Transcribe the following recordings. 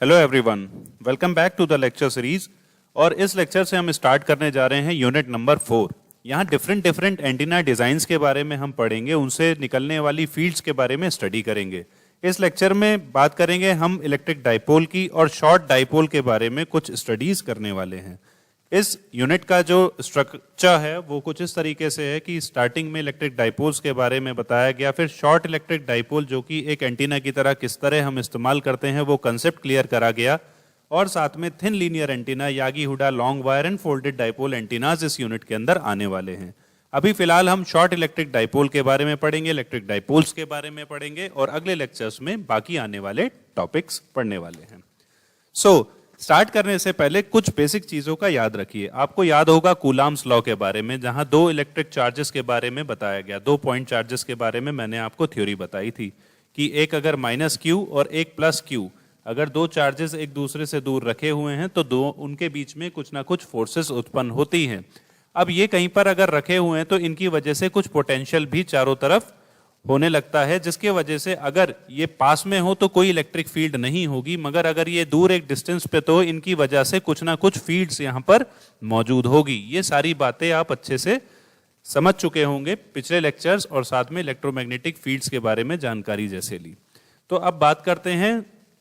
Hello everyone, welcome back to the lecture series. और इस lecture से हम स्टार्ट करने जा रहे हैं यूनिट नंबर 4। यहाँ डिफरेंट एंटीना डिजाइन्स के बारे में हम पढ़ेंगे, उनसे निकलने वाली फील्ड्स के बारे में स्टडी करेंगे। इस लेक्चर में बात करेंगे हम इलेक्ट्रिक डाइपोल की और शॉर्ट डाइपोल के बारे में कुछ स्टडीज करने वाले हैं। इस यूनिट का जो स्ट्रक्चर है वो कुछ इस तरीके से है कि स्टार्टिंग में इलेक्ट्रिक डाइपोल्स के बारे में बताया गया, फिर शॉर्ट इलेक्ट्रिक डाइपोल जो कि एक एंटीना की तरह किस तरह हम इस्तेमाल करते हैं वो कंसेप्ट क्लियर करा गया, और साथ में thin linear antenna, Yagi Uda, long wire and folded dipole antennas इस यूनिट के अंदर आने वाले हैं। अभी फिलहाल हम शॉर्ट इलेक्ट्रिक डाइपोल के बारे में पढ़ेंगे, इलेक्ट्रिक डाइपोल्स के बारे में पढ़ेंगे, और अगले लेक्चर्स में बाकी आने वाले टॉपिक्स पढ़ने वाले हैं। स्टार्ट करने से पहले कुछ बेसिक चीजों का याद रखिए। आपको याद होगा कूलाम्स लॉ के बारे में, जहां दो इलेक्ट्रिक चार्जेस के बारे में बताया गया, 2 पॉइंट चार्जेस के बारे में मैंने आपको थ्योरी बताई थी कि एक अगर माइनस क्यू और एक प्लस क्यू, अगर दो चार्जेस एक दूसरे से दूर रखे हुए हैं तो उनके बीच में कुछ ना कुछ फोर्सेस उत्पन्न होती हैं। अब ये कहीं पर अगर रखे हुए हैं तो इनकी वजह से कुछ पोटेंशियल भी चारों तरफ होने लगता है, जिसके वजह से अगर ये पास में हो तो कोई इलेक्ट्रिक फील्ड नहीं होगी, मगर अगर ये दूर एक डिस्टेंस पे तो इनकी वजह से कुछ ना कुछ फील्ड्स यहाँ पर मौजूद होगी। ये सारी बातें आप अच्छे से समझ चुके होंगे पिछले लेक्चर्स, और साथ में इलेक्ट्रोमैग्नेटिक फील्ड्स के बारे में जानकारी जैसे ली। तो अब बात करते हैं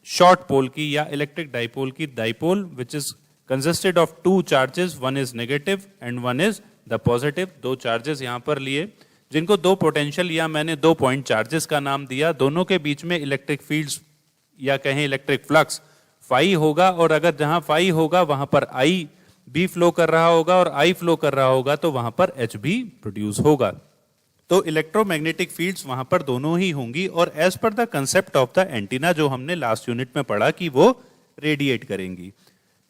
शॉर्ट पोल की या इलेक्ट्रिक डाइपोल की। Dipole which is consisted of 2 charges, one is negative and one is the positive. 2 charges यहाँ पर लिए जिनको 2 पोटेंशियल या मैंने 2 पॉइंट चार्जेस का नाम दिया। दोनों के बीच में इलेक्ट्रिक फील्ड्स या कहें इलेक्ट्रिक फ्लक्स फाई होगा, और अगर जहां फाई होगा वहां पर आई भी फ्लो कर रहा होगा और आई फ्लो कर रहा होगा तो वहां पर एच भी प्रोड्यूस होगा। तो इलेक्ट्रोमैग्नेटिक फील्ड्स वहां पर दोनों ही होंगी, और as per the concept of the antenna जो हमने लास्ट यूनिट में पढ़ा कि वो रेडिएट करेंगी।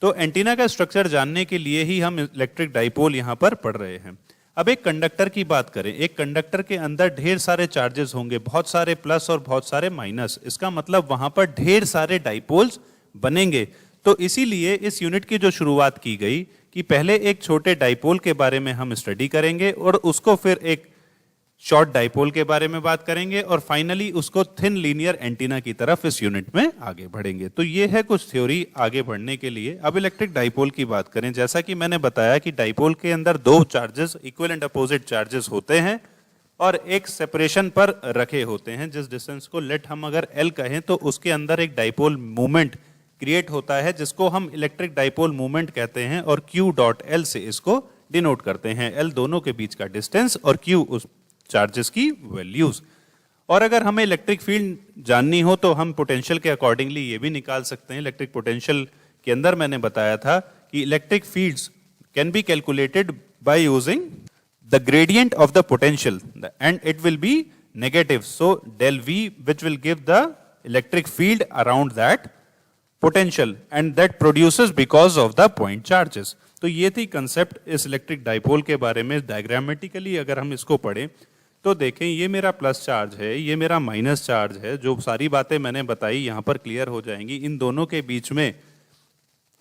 तो एंटीना का स्ट्रक्चर जानने के लिए ही हम इलेक्ट्रिक डाइपोल यहां पर पढ़ रहे हैं। अब एक कंडक्टर की बात करें। एक कंडक्टर के अंदर ढेर सारे चार्जेस होंगे, बहुत सारे प्लस और बहुत सारे माइनस। इसका मतलब वहां पर ढेर सारे डाइपोल्स बनेंगे। तो इसीलिए इस यूनिट की जो शुरुआत की गई कि पहले एक छोटे डाइपोल के बारे में हम स्टडी करेंगे, और उसको फिर एक शॉर्ट डाइपोल के बारे में बात करेंगे, और फाइनली उसको थिन लीनियर एंटीना की तरफ इस यूनिट में आगे बढ़ेंगे। तो ये है कुछ थ्योरी आगे बढ़ने के लिए। अब इलेक्ट्रिक डाइपोल की बात करें, जैसा कि मैंने बताया कि डाइपोल के अंदर 2 charges, equal and opposite charges होते हैं, और एक सेपरेशन पर रखे होते हैं। जिस डिस्टेंस को लेट हम अगर एल कहें तो उसके अंदर एक डाइपोल मूवमेंट क्रिएट होता है, जिसको हम इलेक्ट्रिक डाइपोल मूवमेंट कहते हैं, और क्यू डॉट एल से इसको डिनोट करते हैं। एल दोनों के बीच का डिस्टेंस और क्यू उस चार्जेस की वैल्यूज। और अगर हमें इलेक्ट्रिक फील्ड जाननी हो तो हम पोटेंशियल के अकॉर्डिंगली ये भी निकाल सकते हैं। इलेक्ट्रिक पोटेंशियल के अंदर मैंने बताया था कि electric fields can be calculated by using the gradient of the potential and it will be negative. So del V which will give the electric field around that potential and that produces because of the point charges. तो ये थी concept इस electric dipole के बारे में। Diagrammatically अगर हम इसको पढ़ें तो देखें, ये मेरा प्लस चार्ज है, ये मेरा माइनस चार्ज है। जो सारी बातें मैंने बताई यहाँ पर क्लियर हो जाएंगी। इन दोनों के बीच में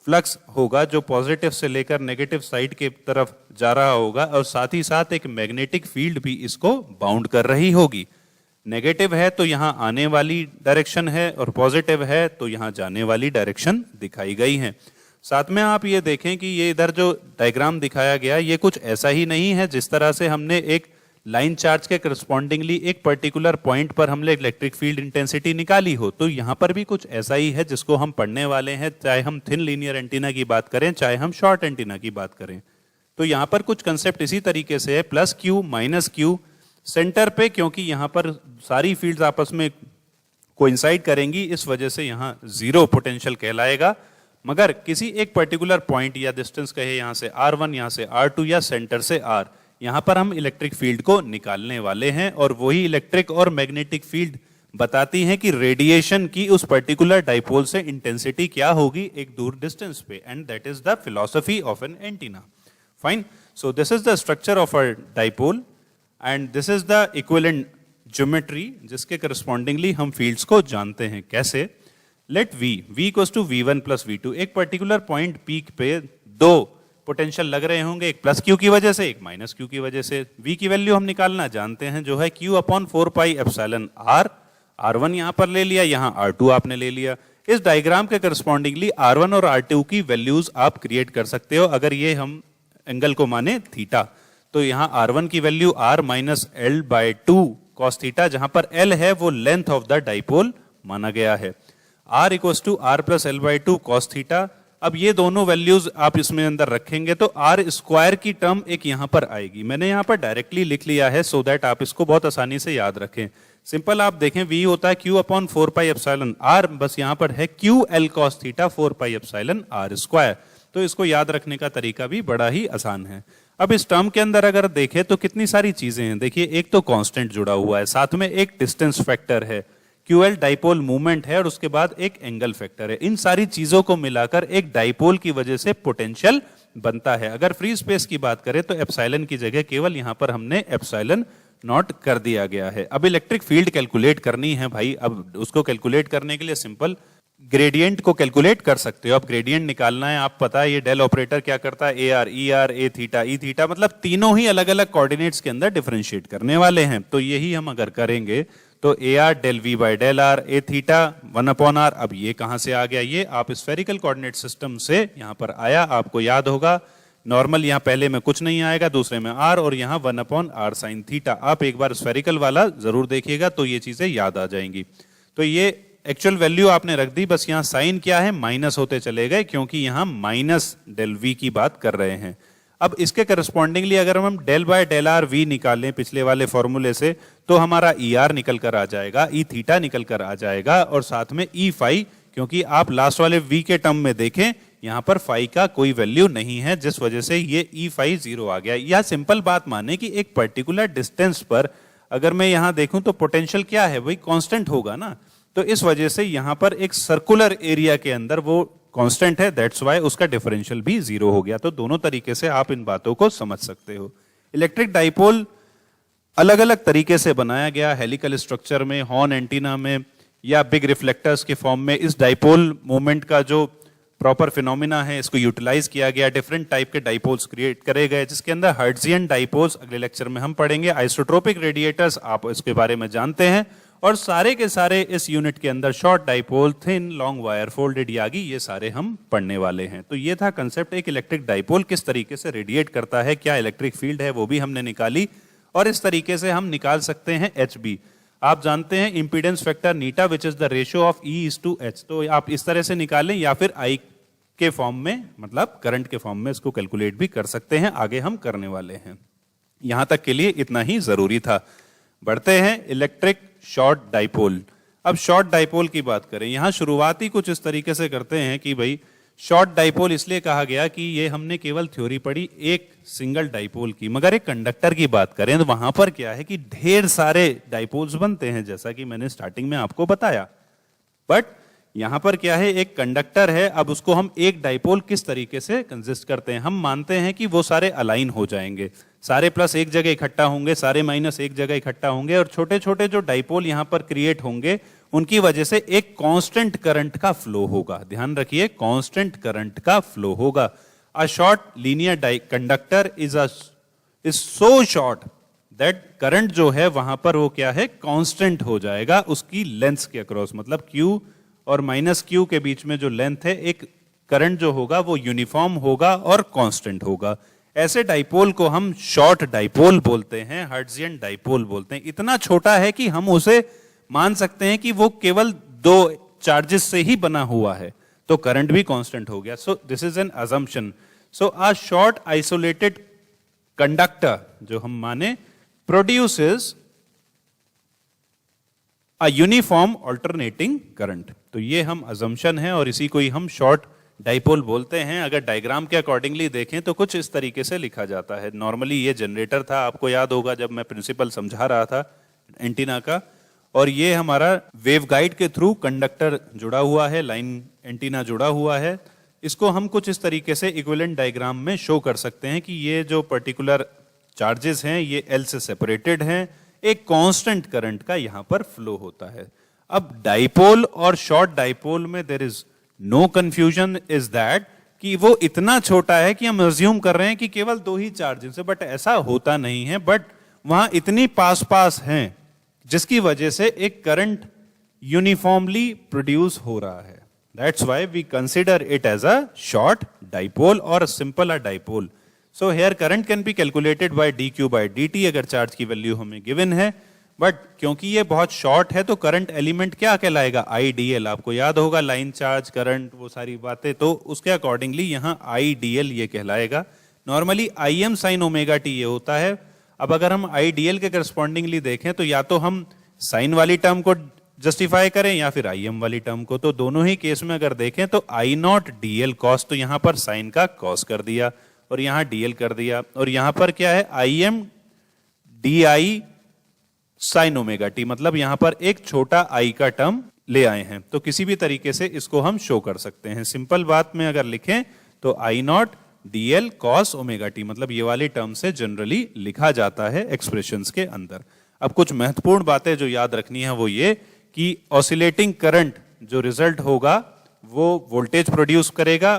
फ्लक्स होगा जो पॉजिटिव से लेकर नेगेटिव साइड के तरफ जा रहा होगा, और साथ ही साथ एक मैग्नेटिक फील्ड भी इसको बाउंड कर रही होगी। नेगेटिव है तो यहाँ आने वाली डायरेक्शन है, और पॉजिटिव है तो यहाँ जाने वाली डायरेक्शन दिखाई गई है। साथ में आप ये देखें कि ये इधर जो डायग्राम दिखाया गया ये कुछ ऐसा ही नहीं है जिस तरह से हमने एक लाइन चार्ज के करस्पॉन्डिंगली एक पर्टिकुलर पॉइंट पर हमने इलेक्ट्रिक फील्ड इंटेंसिटी निकाली हो। तो यहाँ पर भी कुछ ऐसा ही है जिसको हम पढ़ने वाले हैं, चाहे हम थिन लीनियर एंटीना की बात करें चाहे हम शॉर्ट एंटीना की बात करें। तो यहाँ पर कुछ कंसेप्ट इसी तरीके से है, plus Q minus Q centre पे, क्योंकि यहाँ पर सारी फील्ड्स आपस में कोइंसाइड करेंगी, इस वजह से यहाँ जीरो पोटेंशियल कहलाएगा। मगर किसी एक पर्टिकुलर पॉइंट या डिस्टेंस कहे यहाँ से R1, यहाँ से R2 या सेंटर से R, यहाँ पर हम इलेक्ट्रिक फील्ड को निकालने वाले हैं, और वही इलेक्ट्रिक और मैग्नेटिक फील्ड बताती हैं कि रेडिएशन की उस पर्टिकुलर डाइपोल से इंटेंसिटी क्या होगी एक दूर डिस्टेंस पे, and that is the philosophy of an antenna. Fine, so this is the structure of a dipole and this is the equivalent geometry जिसके करस्पॉन्डिंगली हम फील्ड्स को जानते हैं। कैसे? Let V equals to V1 plus V2। एक particular point peak पे 2 potential लग रहे होंगे, एक प्लस क्यू की वजह से, एक माइनस क्यू की वजह से। V की वैल्यू हम निकालना जानते हैं जो है Q upon 4 pi epsilon R। R1 यहाँ पर ले लिया, यहाँ R2 आपने ले लिया। इस डायग्राम के करस्पॉन्डिंगली R1 और R2 की वैल्यूज आप क्रिएट कर सकते हो अगर ये हम एंगल को माने थीटा। तो यहां R1 की value R minus L by 2 cos theta, जहां पर L है वो लेंथ ऑफ द डाइपोल माना गया है। R equals to R plus L by 2 cos theta. अब ये दोनों वैल्यूज आप इसमें अंदर रखेंगे तो R स्क्वायर की टर्म एक यहां पर आएगी। मैंने यहां पर डायरेक्टली लिख लिया है सो दैट आप इसको बहुत आसानी से याद रखें। सिंपल आप देखें V होता है Q upon 4 pi epsilon R, बस यहां पर है Q L cos theta 4 pi epsilon R square. तो इसको याद रखने का तरीका भी बड़ा ही आसान है। अब इस टर्म के अंदर अगर देखें तो कितनी सारी चीजें हैं। देखिए एक तो कांस्टेंट जुड़ा हुआ है, साथ में एक डिस्टेंस फैक्टर है, QL डाइपोल मूवमेंट है और उसके बाद एक एंगल फैक्टर है। इन सारी चीजों को मिलाकर एक डाइपोल की वजह से पोटेंशियल बनता है। अगर फ्री स्पेस की बात करें तो एप्सिलॉन की जगह केवल यहां पर हमने एप्सिलॉन नॉट कर दिया गया है। अब इलेक्ट्रिक फील्ड कैलकुलेट करनी है भाई। अब उसको कैलकुलेट करने के लिए सिंपल ग्रेडियंट को कैलकुलेट कर सकते हो। अब ग्रेडियंट निकालना है, आप पता है ये डेल ऑपरेटर क्या करता है, AR ER A theta E theta, मतलब तीनों ही अलग अलग कोऑर्डिनेट्स के अंदर डिफरेंशिएट करने वाले हैं। तो यही हम अगर करेंगे तो AR del V by del R A theta 1 upon R। अब ये कहां से आ गया, ये आप स्फेरिकल कोऑर्डिनेट सिस्टम से यहां पर आया, आपको याद होगा। नॉर्मल यहां पहले में कुछ नहीं आएगा, दूसरे में R और यहां 1 अपॉन R साइन थीटा। आप एक बार स्फेरिकल वाला जरूर देखिएगा तो ये चीजें याद आ जाएंगी। तो ये एक्चुअल वैल्यू आपने रख दी, बस यहां साइन क्या है माइनस होते चले गए क्योंकि यहां माइनस डेल V की बात कर रहे हैं। अब इसके करस्पॉन्डिंगली अगर हम del by del R V निकालें पिछले वाले फॉर्मूले से तो हमारा ER निकल कर आ जाएगा, E थीटा निकल कर आ जाएगा और साथ में E फाई, क्योंकि आप लास्ट वाले V के टर्म में देखें यहां पर फाई का कोई वैल्यू नहीं है, जिस वजह से ये E फाई 0 आ गया। यह सिंपल बात माने कि एक पर्टिकुलर डिस्टेंस पर अगर मैं यहां देखूं तो पोटेंशियल क्या है, वही कांस्टेंट होगा ना। तो इस वजह से यहां पर एक सर्कुलर एरिया के अंदर वो कांस्टेंट है, दैट्स वाई उसका डिफरेंशियल भी 0 हो गया। तो दोनों तरीके से आप इन बातों को समझ सकते हो। इलेक्ट्रिक डाइपोल अलग अलग तरीके से बनाया गया, हेलिकल स्ट्रक्चर में, हॉर्न एंटीना में या बिग रिफ्लेक्टर्स के फॉर्म में। इस डाइपोल मूवमेंट का जो प्रॉपर फिनोमिना है इसको यूटिलाइज किया गया, डिफरेंट टाइप के डाइपोल्स क्रिएट करे गए, जिसके अंदर हर्ट्जियन डाइपोल्स अगले लेक्चर में हम पढ़ेंगे। आइसोट्रोपिक रेडिएटर्स आप इसके बारे में जानते हैं, और सारे के सारे इस यूनिट के अंदर short dipole, thin, long wire, folded Yagi, ये सारे हम पढ़ने वाले हैं। तो ये था कंसेप्ट, एक इलेक्ट्रिक डाइपोल किस तरीके से रेडिएट करता है, क्या इलेक्ट्रिक फील्ड है वो भी हमने निकाली, और इस तरीके से हम निकाल सकते हैं HB। आप जानते हैं impedance factor Neeta which is the ratio of E:H, तो आप इस तरह से निकालें या फिर I के फॉर्म में, मतलब करंट के फॉर्म में इसको कैलकुलेट भी कर सकते हैं, आगे हम करने वाले हैं। यहां तक के लिए इतना ही जरूरी था। बढ़ते हैं इलेक्ट्रिक शॉर्ट डाइपोल। अब शॉर्ट डाइपोल की बात करें, यहां शुरुआती कुछ इस तरीके से करते हैं कि भाई शॉर्ट डाइपोल इसलिए कहा गया कि ये हमने केवल थ्योरी पढ़ी एक सिंगल डाइपोल की, मगर एक कंडक्टर की बात करें तो वहां पर क्या है कि ढेर सारे डाइपोल्स बनते हैं, जैसा कि मैंने स्टार्टिंग में आपको बताया। बट यहां पर क्या है, एक कंडक्टर है, अब उसको हम एक डाइपोल किस तरीके से कंसिस्ट करते हैं। हम मानते हैं कि वो सारे अलाइन हो जाएंगे, सारे प्लस एक जगह इकट्ठा होंगे, सारे माइनस एक जगह इकट्ठा होंगे, और छोटे छोटे जो डाइपोल यहां पर क्रिएट होंगे उनकी वजह से एक कांस्टेंट करंट का फ्लो होगा। ध्यान रखिए, कांस्टेंट करंट का फ्लो होगा। A short linear conductor is so short that current जो है वहां पर वो क्या है, कांस्टेंट हो जाएगा उसकी लेंथ के अक्रॉस, मतलब Q और माइनस Q के बीच में जो लेंथ है, एक करंट जो होगा वो यूनिफॉर्म होगा और कांस्टेंट होगा। ऐसे डाइपोल को हम शॉर्ट डाइपोल बोलते हैं, हर्ट्जियन डाइपोल बोलते हैं। इतना छोटा है कि हम उसे मान सकते हैं कि वो केवल दो चार्जेस से ही बना हुआ है, तो करंट भी कांस्टेंट हो गया। सो this is an assumption. So a short isolated conductor जो हम माने produces a uniform alternating current, तो ये हम अजम्पशन है और इसी को ही हम शॉर्ट डाइपोल बोलते हैं। अगर डायग्राम के अकॉर्डिंगली देखें तो कुछ इस तरीके से लिखा जाता है। नॉर्मली ये जनरेटर था, आपको याद होगा जब मैं प्रिंसिपल समझा रहा था एंटीना का, और ये हमारा वेव गाइड के थ्रू कंडक्टर जुड़ा हुआ है, लाइन एंटीना जुड़ा हुआ है। इसको हम कुछ इस तरीके से इक्विवेलेंट डायग्राम में शो कर सकते हैं कि ये जो पर्टिकुलर चार्जेस हैं ये L से सेपरेटेड हैं, एक कांस्टेंट करंट का यहां पर फ्लो होता है। अब डाइपोल और शॉर्ट डाइपोल में there is no confusion is that कि वो इतना छोटा है कि हम अज्यूम कर रहे हैं कि केवल दो ही चार्जेस है, बट ऐसा होता नहीं है। बट वहां इतनी पास पास हैं जिसकी वजह से एक करंट यूनिफॉर्मली प्रोड्यूस हो रहा है। That's why we consider it as a short dipole or simple a dipole. So here current can be calculated by dq by dt अगर चार्ज की वैल्यू हमें गिवन है, बट क्योंकि ये बहुत शॉर्ट है तो करंट एलिमेंट क्या कहलाएगा, IDL. आपको याद होगा लाइन चार्ज, करंट, वो सारी बातें, तो उसके अकॉर्डिंगली यहाँ IDL ये कहलाएगा. Normally Im sin omega T ये होता है. अब अगर हम IDL के करस्पॉन्डिंगली देखें तो या तो हम साइन वाली टर्म को जस्टिफाई करें या फिर Im वाली टर्म को. तो दोनों ही केस में अगर देखें तो I नॉट DL कॉस, तो यहाँ पर साइन का कॉस कर दिया और यहाँ DL कर दिया, और यहाँ पर क्या है Im DI sine omega T, मतलब यहां पर एक छोटा I का टर्म ले आए हैं. तो किसी भी तरीके से इसको हम शो कर सकते हैं. सिंपल बात में अगर लिखें तो I not DL cos omega T, मतलब ये वाली टर्म से जनरली लिखा जाता है एक्सप्रेशंस के अंदर. अब कुछ महत्वपूर्ण बातें जो याद रखनी है वो ये कि ऑसिलेटिंग करंट जो रिजल्ट होगा वो वोल्टेज प्रोड्यूस करेगा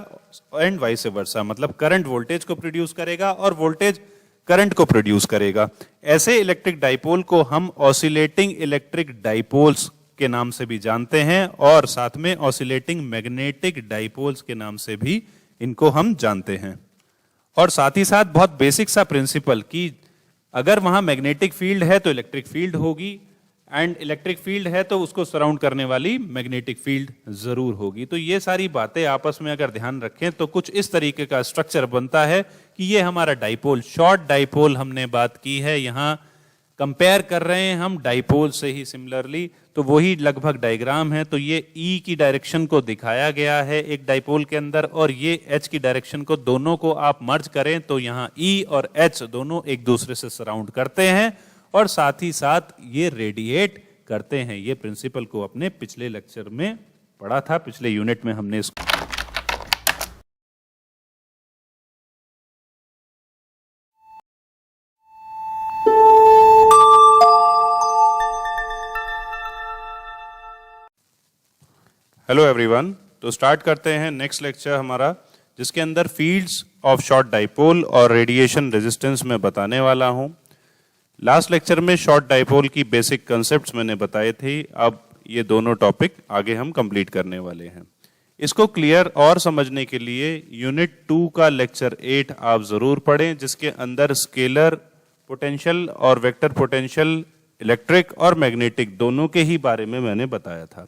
एंड वाइस वर्सा, मतलब करंट वोल्टेज को प्रोड्यूस करेगा और वोल्टेज करंट को प्रोड्यूस करेगा. ऐसे इलेक्ट्रिक डाइपोल को हम ऑसिलेटिंग इलेक्ट्रिक डाइपोल्स के नाम से भी जानते हैं और साथ में ऑसिलेटिंग मैग्नेटिक डाइपोल्स के नाम से भी इनको हम जानते हैं. और साथ ही साथ बहुत बेसिक सा प्रिंसिपल कि अगर वहां मैग्नेटिक फील्ड है तो इलेक्ट्रिक फील्ड होगी, एंड इलेक्ट्रिक फील्ड है तो उसको सराउंड करने वाली मैग्नेटिक फील्ड जरूर होगी. तो ये सारी बातें आपस में अगर ध्यान रखें तो कुछ इस तरीके का स्ट्रक्चर बनता है कि ये हमारा डाइपोल, शॉर्ट डाइपोल हमने बात की है. यहाँ कंपेयर कर रहे हैं हम डाइपोल से ही सिमिलरली, तो वही लगभग डायग्राम है. तो ये E की डायरेक्शन को दिखाया गया है एक डाइपोल के अंदर, और ये H की डायरेक्शन को, दोनों को आप मर्ज करें तो यहाँ E और H दोनों एक दूसरे से सराउंड करते हैं और साथ ही साथ ये रेडिएट करते हैं. ये प्रिंसिपल को अपने पिछले लेक्चर में पढ़ा था, पिछले यूनिट में हमने इसको. हेलो एवरीवन, तो स्टार्ट करते हैं नेक्स्ट लेक्चर हमारा, जिसके अंदर फील्ड्स ऑफ शॉर्ट डाइपोल और रेडिएशन रेजिस्टेंस में बताने वाला हूं. लास्ट लेक्चर में शॉर्ट डाइपोल की बेसिक कंसेप्ट्स मैंने बताए थे. अब ये दोनों टॉपिक आगे हम कंप्लीट करने वाले हैं. इसको क्लियर और समझने के लिए यूनिट 2 का लेक्चर 8 आप जरूर पढ़ें, जिसके अंदर स्केलर पोटेंशियल और वेक्टर पोटेंशियल इलेक्ट्रिक और मैग्नेटिक दोनों के ही बारे में मैंने बताया था.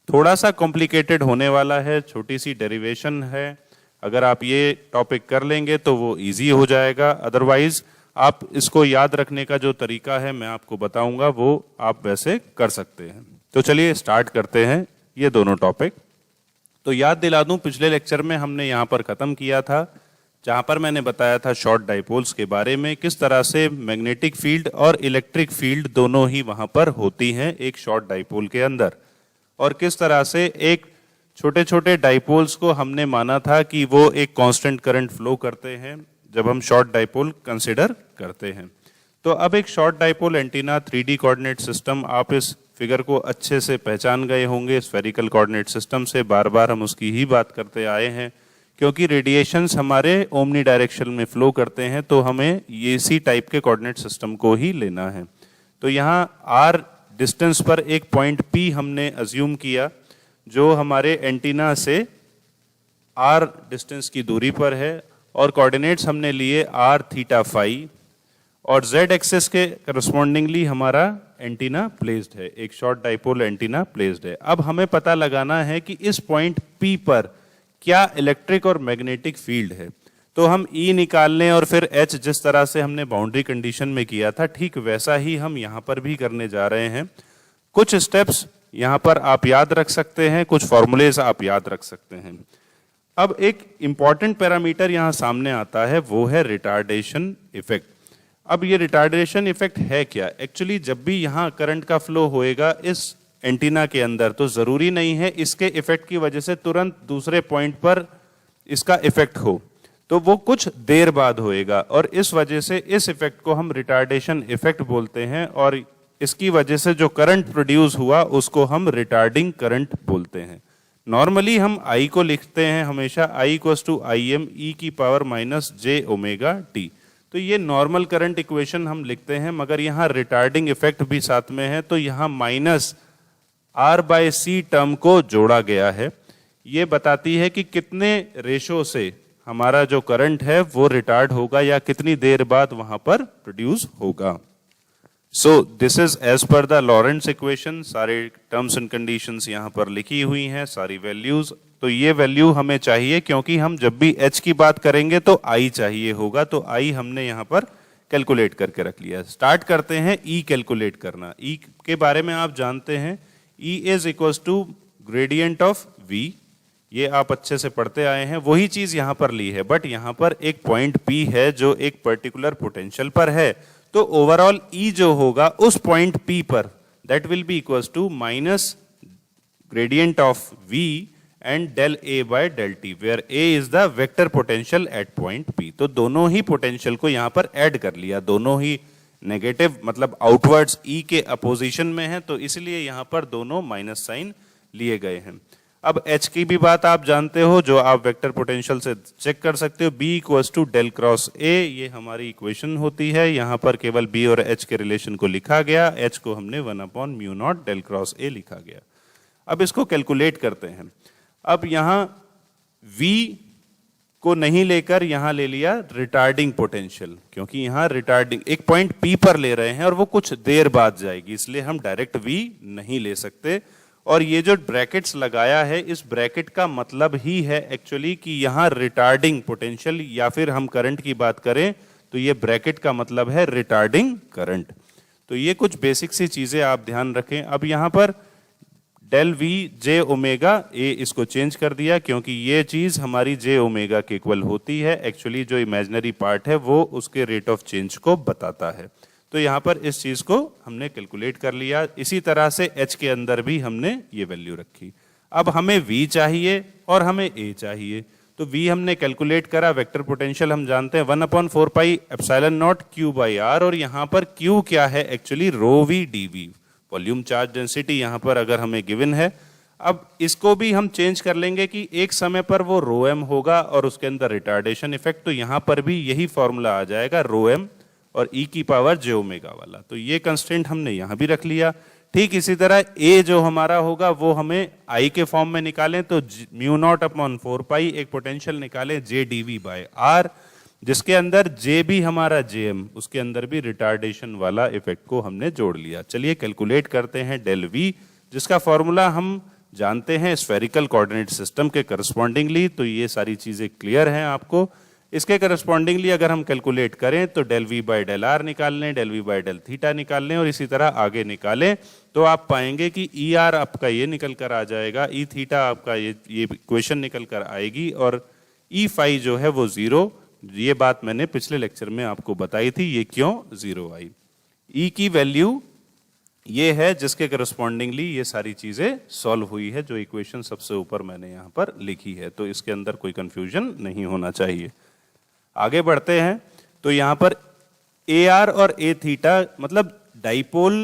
थोड़ा सा कॉम्प्लिकेटेड होने वाला है, छोटी सी डेरिवेशन है. अगर आप ये टॉपिक कर लेंगे तो वो इजी हो जाएगा. अदरवाइज आप इसको याद रखने का जो तरीका है मैं आपको बताऊंगा, वो आप वैसे कर सकते हैं. तो चलिए स्टार्ट करते हैं ये दोनों टॉपिक. तो याद दिला दूं, पिछले लेक्चर में हमने यहाँ पर खत्म किया था जहाँ पर मैंने बताया था शॉर्ट डाइपोल्स के बारे में, किस तरह से मैग्नेटिक फील्ड और इलेक्ट्रिक फील्ड दोनों ही वहाँ पर होती हैं एक शॉर्ट डाइपोल के अंदर, और किस तरह से एक छोटे छोटे डाइपोल्स को हमने माना था कि वो एक कांस्टेंट करंट फ्लो करते हैं जब हम शॉर्ट डाइपोल कंसिडर करते हैं. तो अब एक short dipole antenna 3D coordinate system, आप इस फिगर को अच्छे से पहचान गए होंगे. स्फेरिकल कोऑर्डिनेट सिस्टम से बार बार हम उसकी ही बात करते आए हैं, क्योंकि रेडिएशंस हमारे ओमनी डायरेक्शन में फ्लो करते हैं, तो हमें ये इसी टाइप के कोऑर्डिनेट सिस्टम को ही लेना है. तो यहाँ R डिस्टेंस पर एक पॉइंट P हमने अज्यूम किया जो हमारे एंटीना से R डिस्टेंस की दूरी पर है, और कोऑर्डिनेट्स हमने लिए R थीटा फाई, और Z एक्सिस के करस्पॉन्डिंगली हमारा एंटीना प्लेस्ड है, एक शॉर्ट डाइपोल एंटीना प्लेस्ड है. अब हमें पता लगाना है कि इस पॉइंट P पर क्या इलेक्ट्रिक और मैग्नेटिक फील्ड है. तो हम E निकाल लें और फिर H, जिस तरह से हमने बाउंड्री कंडीशन में किया था ठीक वैसा ही हम यहाँ पर भी करने जा रहे हैं. कुछ स्टेप्स यहाँ पर आप याद रख सकते हैं, कुछ फॉर्मूलेज आप याद रख सकते हैं. अब एक इंपॉर्टेंट पैरामीटर यहाँ सामने आता है, वो है रिटार्डेशन इफेक्ट. अब ये रिटार्डेशन इफेक्ट है क्या? एक्चुअली जब भी यहाँ करंट का फ्लो होएगा इस एंटीना के अंदर, तो जरूरी नहीं है इसके इफेक्ट की वजह से तुरंत दूसरे पॉइंट पर इसका इफेक्ट हो, तो वो कुछ देर बाद होएगा, और इस वजह से इस इफेक्ट को हम रिटार्डेशन इफेक्ट बोलते हैं, और इसकी वजह से जो करंट प्रोड्यूस हुआ उसको हम रिटार्डिंग करंट बोलते हैं. नॉर्मली हम I को लिखते हैं हमेशा I equals to Im e की power minus j omega t. तो ये नॉर्मल करंट इक्वेशन हम लिखते हैं, मगर यहाँ रिटार्डिंग इफेक्ट भी साथ में है, तो यहाँ minus R by C term को जोड़ा गया है. ये बताती है कि कितने रेशो से हमारा जो करंट है वो रिटार्ड होगा या कितनी देर बाद वहां पर प्रोड्यूस होगा। So this is as per the Lorentz equation. सारे टर्म्स एंड कंडीशंस यहाँ पर लिखी हुई हैं, सारी वैल्यूज। तो ये वैल्यू हमें चाहिए क्योंकि हम जब भी एच की बात करेंगे तो आई चाहिए होगा, तो आई हमने यहाँ पर कैलकुलेट करके रख लिया। स्टार्ट करते हैं ई कैलकुलेट करना। ई के बारे में आप जानते हैं, E is equal to gradient of V. ये आप अच्छे से पढ़ते आए हैं, वही चीज यहां पर ली है, बट यहां पर एक पॉइंट पी है जो एक पर्टिकुलर पोटेंशियल पर है। तो ओवरऑल ई जो होगा उस पॉइंट पी पर, that will be equal to minus gradient of V and del A by del t, where A is the vector potential at point P. तो दोनों ही पोटेंशियल को यहां पर ऐड कर लिया, दोनों ही नेगेटिव मतलब आउटवर्ड्स ई के अपोजिशन में है, तो इसलिए यहां पर दोनों माइनस साइन लिए गए हैं। अब H की भी बात आप जानते हो, जो आप वेक्टर पोटेंशियल से चेक कर सकते हो, B equals to del cross A, ये हमारी इक्वेशन होती है। यहाँ पर केवल B और H के रिलेशन को लिखा गया, H को हमने 1/μ0 डेल क्रॉस A लिखा गया। अब इसको कैलकुलेट करते हैं। अब यहाँ V को नहीं लेकर यहाँ ले लिया रिटार्डिंग पोटेंशियल, क्योंकि यहाँ रिटार्डिंग एक पॉइंट P पर ले रहे हैं और वो कुछ देर बाद जाएगी, इसलिए हम डायरेक्ट V नहीं ले सकते। और ये जो ब्रैकेट्स लगाया है, इस ब्रैकेट का मतलब ही है एक्चुअली कि यहाँ रिटार्डिंग पोटेंशियल, या फिर हम करंट की बात करें तो ये ब्रैकेट का मतलब है रिटार्डिंग करंट। तो ये कुछ बेसिक सी चीजें आप ध्यान रखें। अब यहाँ पर del V j omega A इसको चेंज कर दिया, क्योंकि ये चीज हमारी जे ओमेगा के इक्वल होती है। एक्चुअली जो इमेजिनरी पार्ट है वो उसके रेट ऑफ चेंज को बताता है। तो यहाँ पर इस चीज को हमने कैलकुलेट कर लिया। इसी तरह से H के अंदर भी हमने ये वैल्यू रखी। अब हमें V चाहिए और हमें A चाहिए, तो V हमने कैलकुलेट करा। वेक्टर पोटेंशियल हम जानते हैं 1/4 pi epsilon not Q by R, और यहाँ पर Q क्या है एक्चुअली रो V dV, volume charge density यहाँ पर अगर हमें गिवन है। अब इसको भी हम चेंज कर लेंगे कि एक समय पर वो रो m होगा और उसके अंदर रिटार्डेशन इफेक्ट, तो यहाँ पर भी यही फॉर्मूला आ जाएगा रो m और e की पावर j ओमेगा वाला। तो ये कंस्टेंट हमने यहां भी रख लिया। ठीक इसी तरह a जो हमारा होगा वो हमें i के फॉर्म में निकालें, तो μ0/4 पाई एक पोटेंशियल निकालें j dv बाय r, जिसके अंदर j भी हमारा jm, उसके अंदर भी रिटार्डेशन वाला इफेक्ट को हमने जोड़ लिया। चलिए कैलकुलेट करते हैं डेल v, जिसका फॉर्मूला हम जानते हैं स्फेरिकल कोऑर्डिनेट सिस्टम के करस्पॉन्डिंगली। तो ये सारी चीजें क्लियर हैं आपको। इसके करस्पॉन्डिंगली अगर हम कैलकुलेट करें तो del V by del R निकाल लें, del V by del theta निकाल लें, और इसी तरह आगे निकालें तो आप पाएंगे कि ई आर आपका ये निकल कर आ जाएगा, ई थीटा आपका ये इक्वेशन निकल कर आएगी, और ई फाई जो है वो 0। ये बात मैंने पिछले लेक्चर में आपको बताई थी, ये क्यों 0 आई। ई की वैल्यू ये है जिसके करस्पॉन्डिंगली ये सारी चीजें सॉल्व हुई है, जो इक्वेशन सबसे ऊपर मैंने यहाँ पर लिखी है। तो इसके अंदर कोई कंफ्यूजन नहीं होना चाहिए। आगे बढ़ते हैं तो यहाँ पर ए आर और ए थीटा मतलब डाइपोल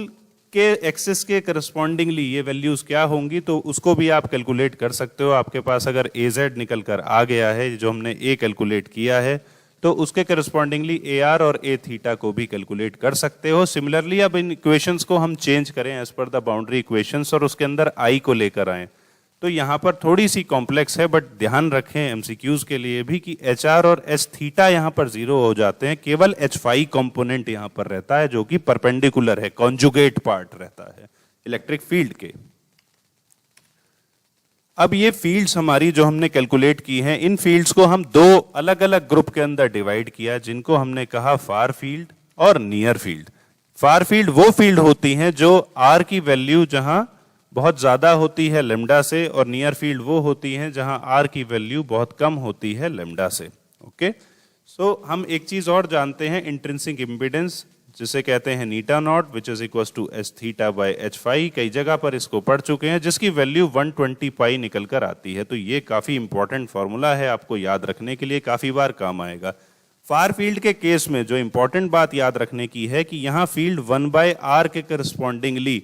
के एक्सिस के करस्पॉन्डिंगली ये वैल्यूज क्या होंगी, तो उसको भी आप कैलकुलेट कर सकते हो। आपके पास अगर ए जेड निकल कर आ गया है, जो हमने ए कैलकुलेट किया है, तो उसके करस्पॉन्डिंगली ए आर और ए थीटा को भी कैलकुलेट कर सकते हो। सिमिलरली अब इन इक्वेशंस को हम चेंज करें as per the boundary equations, और उसके अंदर आई को लेकर आए, तो यहाँ पर थोड़ी सी कॉम्प्लेक्स है, बट ध्यान रखें एमसीक्यूज के लिए भी कि एच आर और एच थीटा यहाँ पर 0 हो जाते हैं। केवल एच फाई कॉम्पोनेंट यहाँ पर रहता है, जो कि परपेंडिकुलर है, कॉन्जुगेट पार्ट रहता है इलेक्ट्रिक फील्ड के। अब ये फील्ड्स हमारी जो हमने कैलकुलेट की हैं, इन फील्ड्स को हम दो अलग अलग ग्रुप के अंदर डिवाइड किया, जिनको हमने कहा फार फील्ड और नियर फील्ड। फार फील्ड वो फील्ड होती हैं जो आर की वैल्यू जहां बहुत ज्यादा होती है लेमडा से, और नियर फील्ड वो होती हैं जहां आर की वैल्यू बहुत कम होती है लेमडा से। ओके, सो हम एक चीज और जानते हैं, इंट्रिंसिक इम्पीडेंस, जिसे कहते हैं eta naught, which is equal to H theta by H phi. कई जगह पर इसको पढ़ चुके हैं, जिसकी वैल्यू 120 पाई निकल कर आती है। तो ये काफी इंपॉर्टेंट फॉर्मूला है, आपको याद रखने के लिए काफी बार काम आएगा। फार फील्ड के केस में जो इंपॉर्टेंट बात याद रखने की है कि यहाँ फील्ड 1/r के करस्पॉन्डिंगली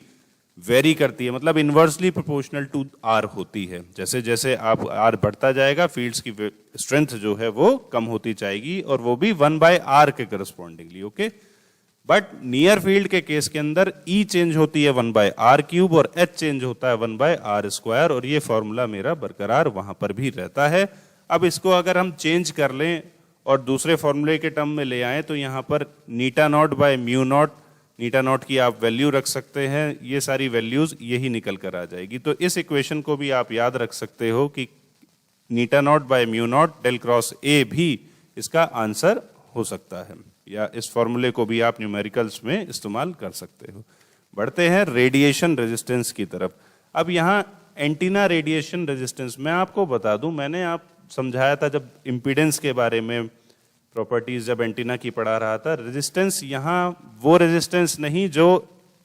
वेरी करती है, मतलब इनवर्सली प्रोपोर्शनल टू आर होती है। जैसे जैसे आप आर बढ़ता जाएगा, फील्ड्स की स्ट्रेंथ जो है वो कम होती जाएगी, और वो भी 1/r के correspondingly. Okay, but near field के केस के अंदर E चेंज होती है 1/r³ और H चेंज होता है 1/r², और ये फॉर्मूला मेरा बरकरार वहां पर भी रहता है। अब इसको अगर हम चेंज कर लें और दूसरे फॉर्मूले के टर्म में ले आए तो यहाँ पर η0/μ0, η0 की आप वैल्यू रख सकते हैं, ये सारी वैल्यूज यही निकल कर आ जाएगी। तो इस इक्वेशन को भी आप याद रख सकते हो कि η0/μ0 डेल क्रॉस A भी इसका आंसर हो सकता है, या इस फॉर्मूले को भी आप न्यूमेरिकल्स में इस्तेमाल कर सकते हो। बढ़ते हैं रेडिएशन रेजिस्टेंस की तरफ। अब यहाँ एंटीना रेडिएशन रेजिस्टेंस मैं आपको बता दूं, मैंने आप समझाया था जब इम्पीडेंस के बारे में प्रॉपर्टीज जब एंटीना की पढ़ा रहा था। रेजिस्टेंस यहाँ वो रेजिस्टेंस नहीं जो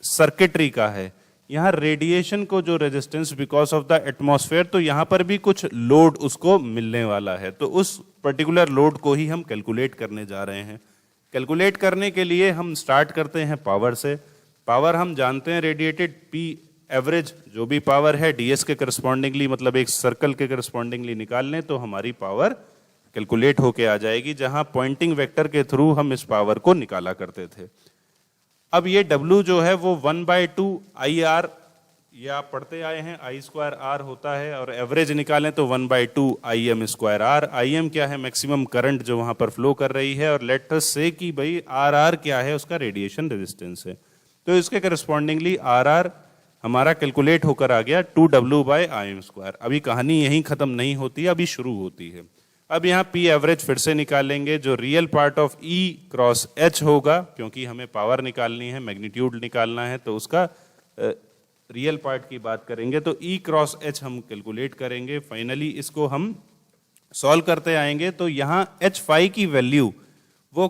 सर्किटरी का है, यहाँ रेडिएशन को जो resistance because of the atmosphere, तो यहाँ पर भी कुछ लोड उसको मिलने वाला है, तो उस पर्टिकुलर लोड को ही हम कैलकुलेट करने जा रहे हैं। कैलकुलेट करने के लिए हम स्टार्ट करते हैं पावर से। पावर हम जानते हैं रेडिएटेड P एवरेज, जो भी पावर है ds के करस्पॉन्डिंगली, मतलब एक सर्कल के करस्पॉन्डिंगली निकाल लें तो हमारी पावर कैलकुलेट होके आ जाएगी, जहां पॉइंटिंग वेक्टर के थ्रू हम इस पावर को निकाला करते थे। अब ये W जो है वो 1/2 IR, ये आप पढ़ते आए हैं, I²R होता है, और एवरेज निकालें तो 1/2 Im²R। Im क्या है? मैक्सिमम करंट जो वहां पर फ्लो कर रही है, और लेट अस से कि भाई RR क्या है? उसका रेडिएशन रेजिस्टेंस है। तो इसके करस्पॉन्डिंगली RR हमारा कैलकुलेट होकर आ गया 2W/Im²। अभी कहानी यहीं खत्म नहीं होती, अभी शुरू होती है। अब यहाँ P एवरेज फिर से निकालेंगे, जो real part of E cross H होगा, क्योंकि हमें पावर निकालनी है, मैग्नीट्यूड निकालना है, तो उसका रियल पार्ट की बात करेंगे तो E क्रॉस H हम कैलकुलेट करेंगे। फाइनली इसको हम सॉल्व करते आएंगे तो यहाँ H∅ की वैल्यू वो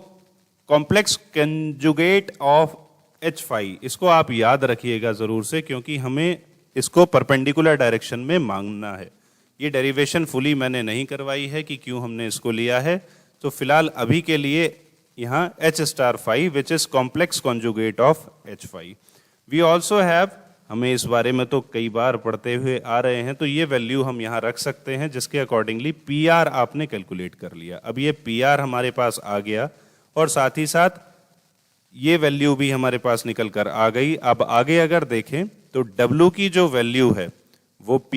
कॉम्प्लेक्स कंजुगेट ऑफ H∅, इसको आप याद रखिएगा जरूर से, क्योंकि हमें इसको परपेंडिकुलर डायरेक्शन में मांगना है। ये डेरिवेशन फुली मैंने नहीं करवाई है कि क्यों हमने इसको लिया है, तो फिलहाल अभी के लिए यहाँ H∅, which is complex conjugate of H∅। We also have, हमें इस बारे में तो कई बार पढ़ते हुए आ रहे हैं, तो ये वैल्यू हम यहाँ रख सकते हैं, जिसके अकॉर्डिंगली PR आपने कैलकुलेट कर लिया। अब ये PR हमारे पास आ गया, और साथ ही साथ ये वैल्यू भी हमारे पास निकल कर आ गई। अब आगे अगर देखें तो W की जो वैल्यू है वो P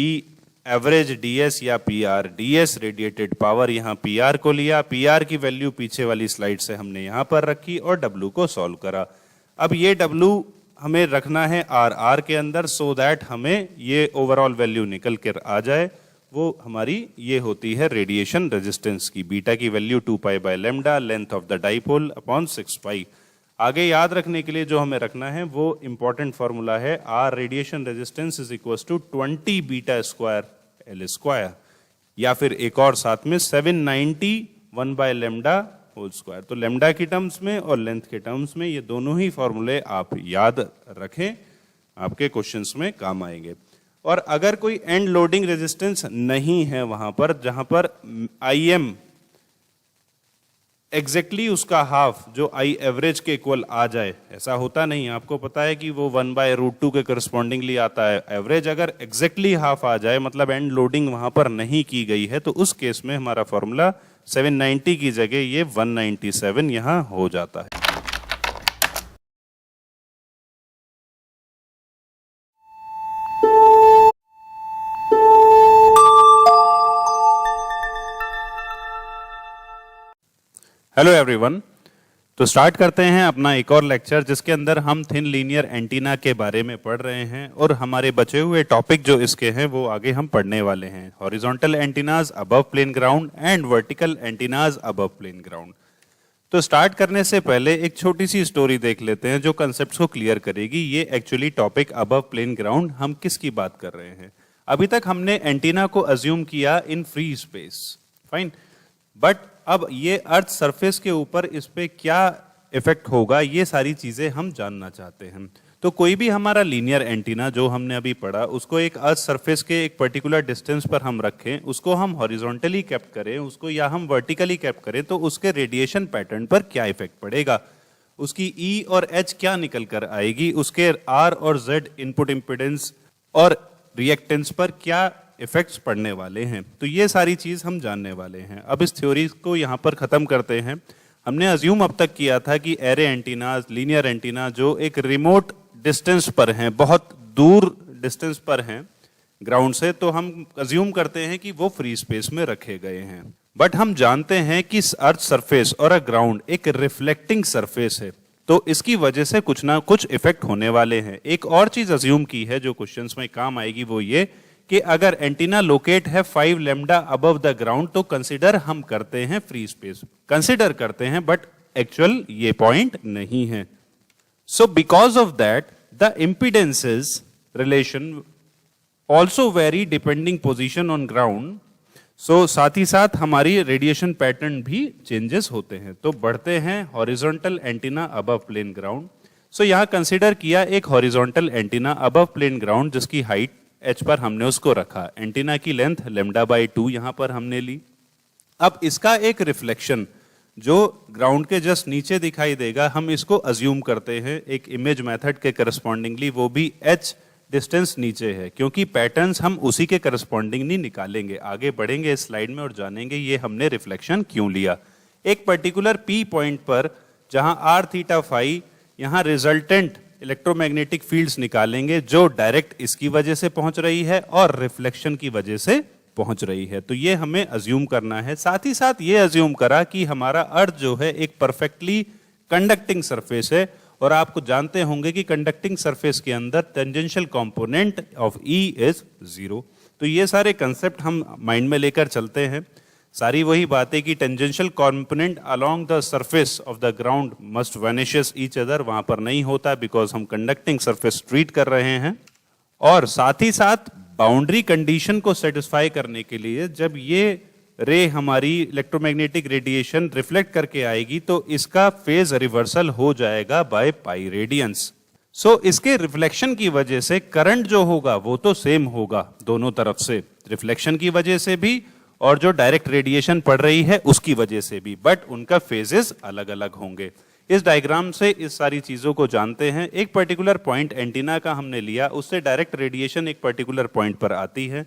एवरेज DS या PR, DS रेडिएटेड पावर, यहाँ PR को लिया, PR की वैल्यू पीछे वाली स्लाइड से हमने यहाँ पर रखी और W को सॉल्व करा। अब ये W हमें रखना है RR के अंदर, सो दैट हमें ये ओवरऑल वैल्यू निकल कर आ जाए। वो हमारी ये होती है रेडिएशन रेजिस्टेंस की, बीटा की value 2π/λ, length of the dipole upon 6π। आगे याद रखने के लिए जो हमें रखना है वो इंपॉर्टेंट फॉर्मूला है, R radiation resistance is equal to 20 β² L², या फिर एक और साथ में 790 1/λ होल स्क्वायर। तो लैम्डा की टर्म्स में और लेंथ के टर्म्स में ये दोनों ही फॉर्मूले आप याद रखें, आपके क्वेश्चंस में काम आएंगे। और अगर कोई एंड लोडिंग रेजिस्टेंस नहीं है वहां पर, जहां पर Im एग्जैक्टली उसका हाफ जो I एवरेज के इक्वल आ जाए, ऐसा होता नहीं, आपको पता है कि वो 1/√2 के करस्पॉन्डिंगली आता है एवरेज। अगर एग्जैक्टली हाफ आ जाए, मतलब एंड लोडिंग वहां पर नहीं की गई है, तो उस केस में हमारा फॉर्मूला 790 की जगह ये 197 यहां हो जाता है। हेलो एवरीवन, तो स्टार्ट करते हैं अपना एक और लेक्चर, जिसके अंदर हम थिन लीनियर एंटीना के बारे में पढ़ रहे हैं, और हमारे बचे हुए टॉपिक जो इसके हैं वो आगे हम पढ़ने वाले हैं। Horizontal antennas above plane ground and vertical antennas above plane ground. तो स्टार्ट करने से पहले एक छोटी सी स्टोरी देख लेते हैं जो कंसेप्ट को क्लियर करेगी। ये actually topic above plane ground, हम किसकी बात कर रहे हैं। अभी तक हमने एंटीना को अज्यूम किया in free space, fine, but अब ये अर्थ सरफेस के ऊपर इस पे क्या इफेक्ट होगा, ये सारी चीजें हम जानना चाहते हैं। तो कोई भी हमारा लीनियर एंटीना जो हमने अभी पढ़ा, उसको एक अर्थ सरफेस के एक पर्टिकुलर डिस्टेंस पर हम रखें, उसको हम हॉरिजॉन्टली कैप्ट करें उसको, या हम वर्टिकली कैप्ट करें, तो उसके रेडिएशन पैटर्न पर क्या इफेक्ट पड़ेगा, उसकी E और H क्या निकल कर आएगी, उसके R और Z इनपुट इंपिडेंस और रिएक्टेंस पर क्या इफेक्ट्स पड़ने वाले हैं। तो ये सारी चीज हम जानने वाले हैं। अब इस थ्योरी को यहाँ पर खत्म करते हैं। हमने अज्यूम अब तक किया था कि एरे एंटीना, लीनियर एंटीना जो एक रिमोट डिस्टेंस पर हैं, बहुत दूर डिस्टेंस पर हैं ग्राउंड से, तो हम अज्यूम करते हैं कि वो फ्री स्पेस में रखे गए हैं। बट हम जानते हैं कि अर्थ सरफेस और अ ग्राउंड एक रिफ्लेक्टिंग सरफेस है, तो इसकी वजह से कुछ ना कुछ इफेक्ट होने वाले हैं। एक और चीज अज्यूम की है जो क्वेश्चंस में काम आएगी, वो ये कि अगर एंटीना लोकेट है 5 लैम्डा अबव द ग्राउंड, तो कंसिडर हम करते हैं फ्री स्पेस, कंसिडर करते हैं, बट एक्चुअल ये पॉइंट नहीं है। So because of that the impedances relation also very depending position on ground. So साथ ही साथ हमारी रेडिएशन पैटर्न भी चेंजेस होते हैं, तो बढ़ते हैं horizontal antenna above plane ground. So यहां कंसीडर किया एक horizontal antenna above plane ground जिसकी हाइट h पर हमने उसको रखा, एंटीना की लेंथ λ/2 यहां पर हमने ली। अब इसका एक रिफ्लेक्शन जो ग्राउंड के जस्ट नीचे दिखाई देगा, हम इसको अज्यूम करते हैं एक इमेज मेथड के करस्पॉन्डिंगली, वो भी h डिस्टेंस नीचे है, क्योंकि पैटर्न्स हम उसी के करस्पॉन्डिंग नहीं निकालेंगे। आगे बढ़ेंगे इस स्लाइड में और जानेंगे ये हमने रिफ्लेक्शन क्यों लिया। एक पर्टिकुलर P पॉइंट पर जहां r थीटा फाई, यहां रिजल्टेंट इलेक्ट्रोमैग्नेटिक फील्ड्स निकालेंगे जो डायरेक्ट इसकी वजह से पहुंच रही है और रिफ्लेक्शन की वजह से पहुंच रही है, तो ये हमें अज्यूम करना है। साथ ही साथ ये अज्यूम करा कि हमारा अर्थ जो है एक परफेक्टली कंडक्टिंग सरफेस है, और आपको जानते होंगे कि कंडक्टिंग सरफेस के अंदर tangential component of E is 0। तो ये सारे कंसेप्ट हम माइंड में लेकर चलते हैं। सारी वही बातें कि tangential component along the surface of the ground must vanishes each other, वहां पर नहीं होता बिकॉज हम कंडक्टिंग सरफेस ट्रीट कर रहे हैं। और साथ ही साथ बाउंड्री कंडीशन को सेटिस्फाई करने के लिए जब ये रे हमारी इलेक्ट्रोमैग्नेटिक रेडिएशन रिफ्लेक्ट करके आएगी, तो इसका फेज रिवर्सल हो जाएगा बाय पाई रेडियंस। सो इसके रिफ्लेक्शन की वजह से करंट जो होगा वो तो सेम होगा दोनों तरफ से, रिफ्लेक्शन की वजह से भी और जो डायरेक्ट रेडिएशन पड़ रही है उसकी वजह से भी, बट उनका फेजेस अलग अलग होंगे। इस डायग्राम से इस सारी चीजों को जानते हैं। एक पर्टिकुलर पॉइंट एंटीना का हमने लिया, उससे डायरेक्ट रेडिएशन एक पर्टिकुलर पॉइंट पर आती है,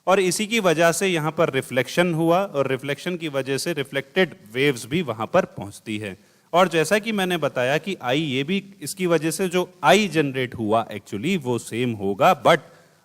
और इसी की वजह से यहाँ पर रिफ्लेक्शन हुआ, और रिफ्लेक्शन की वजह से रिफ्लेक्टेड वेव्स भी वहां पर पहुंचती है। और जैसा कि मैंने बताया कि आई, ये भी इसकी वजह से जो आई जनरेट हुआ एक्चुअली वो सेम होगा, बट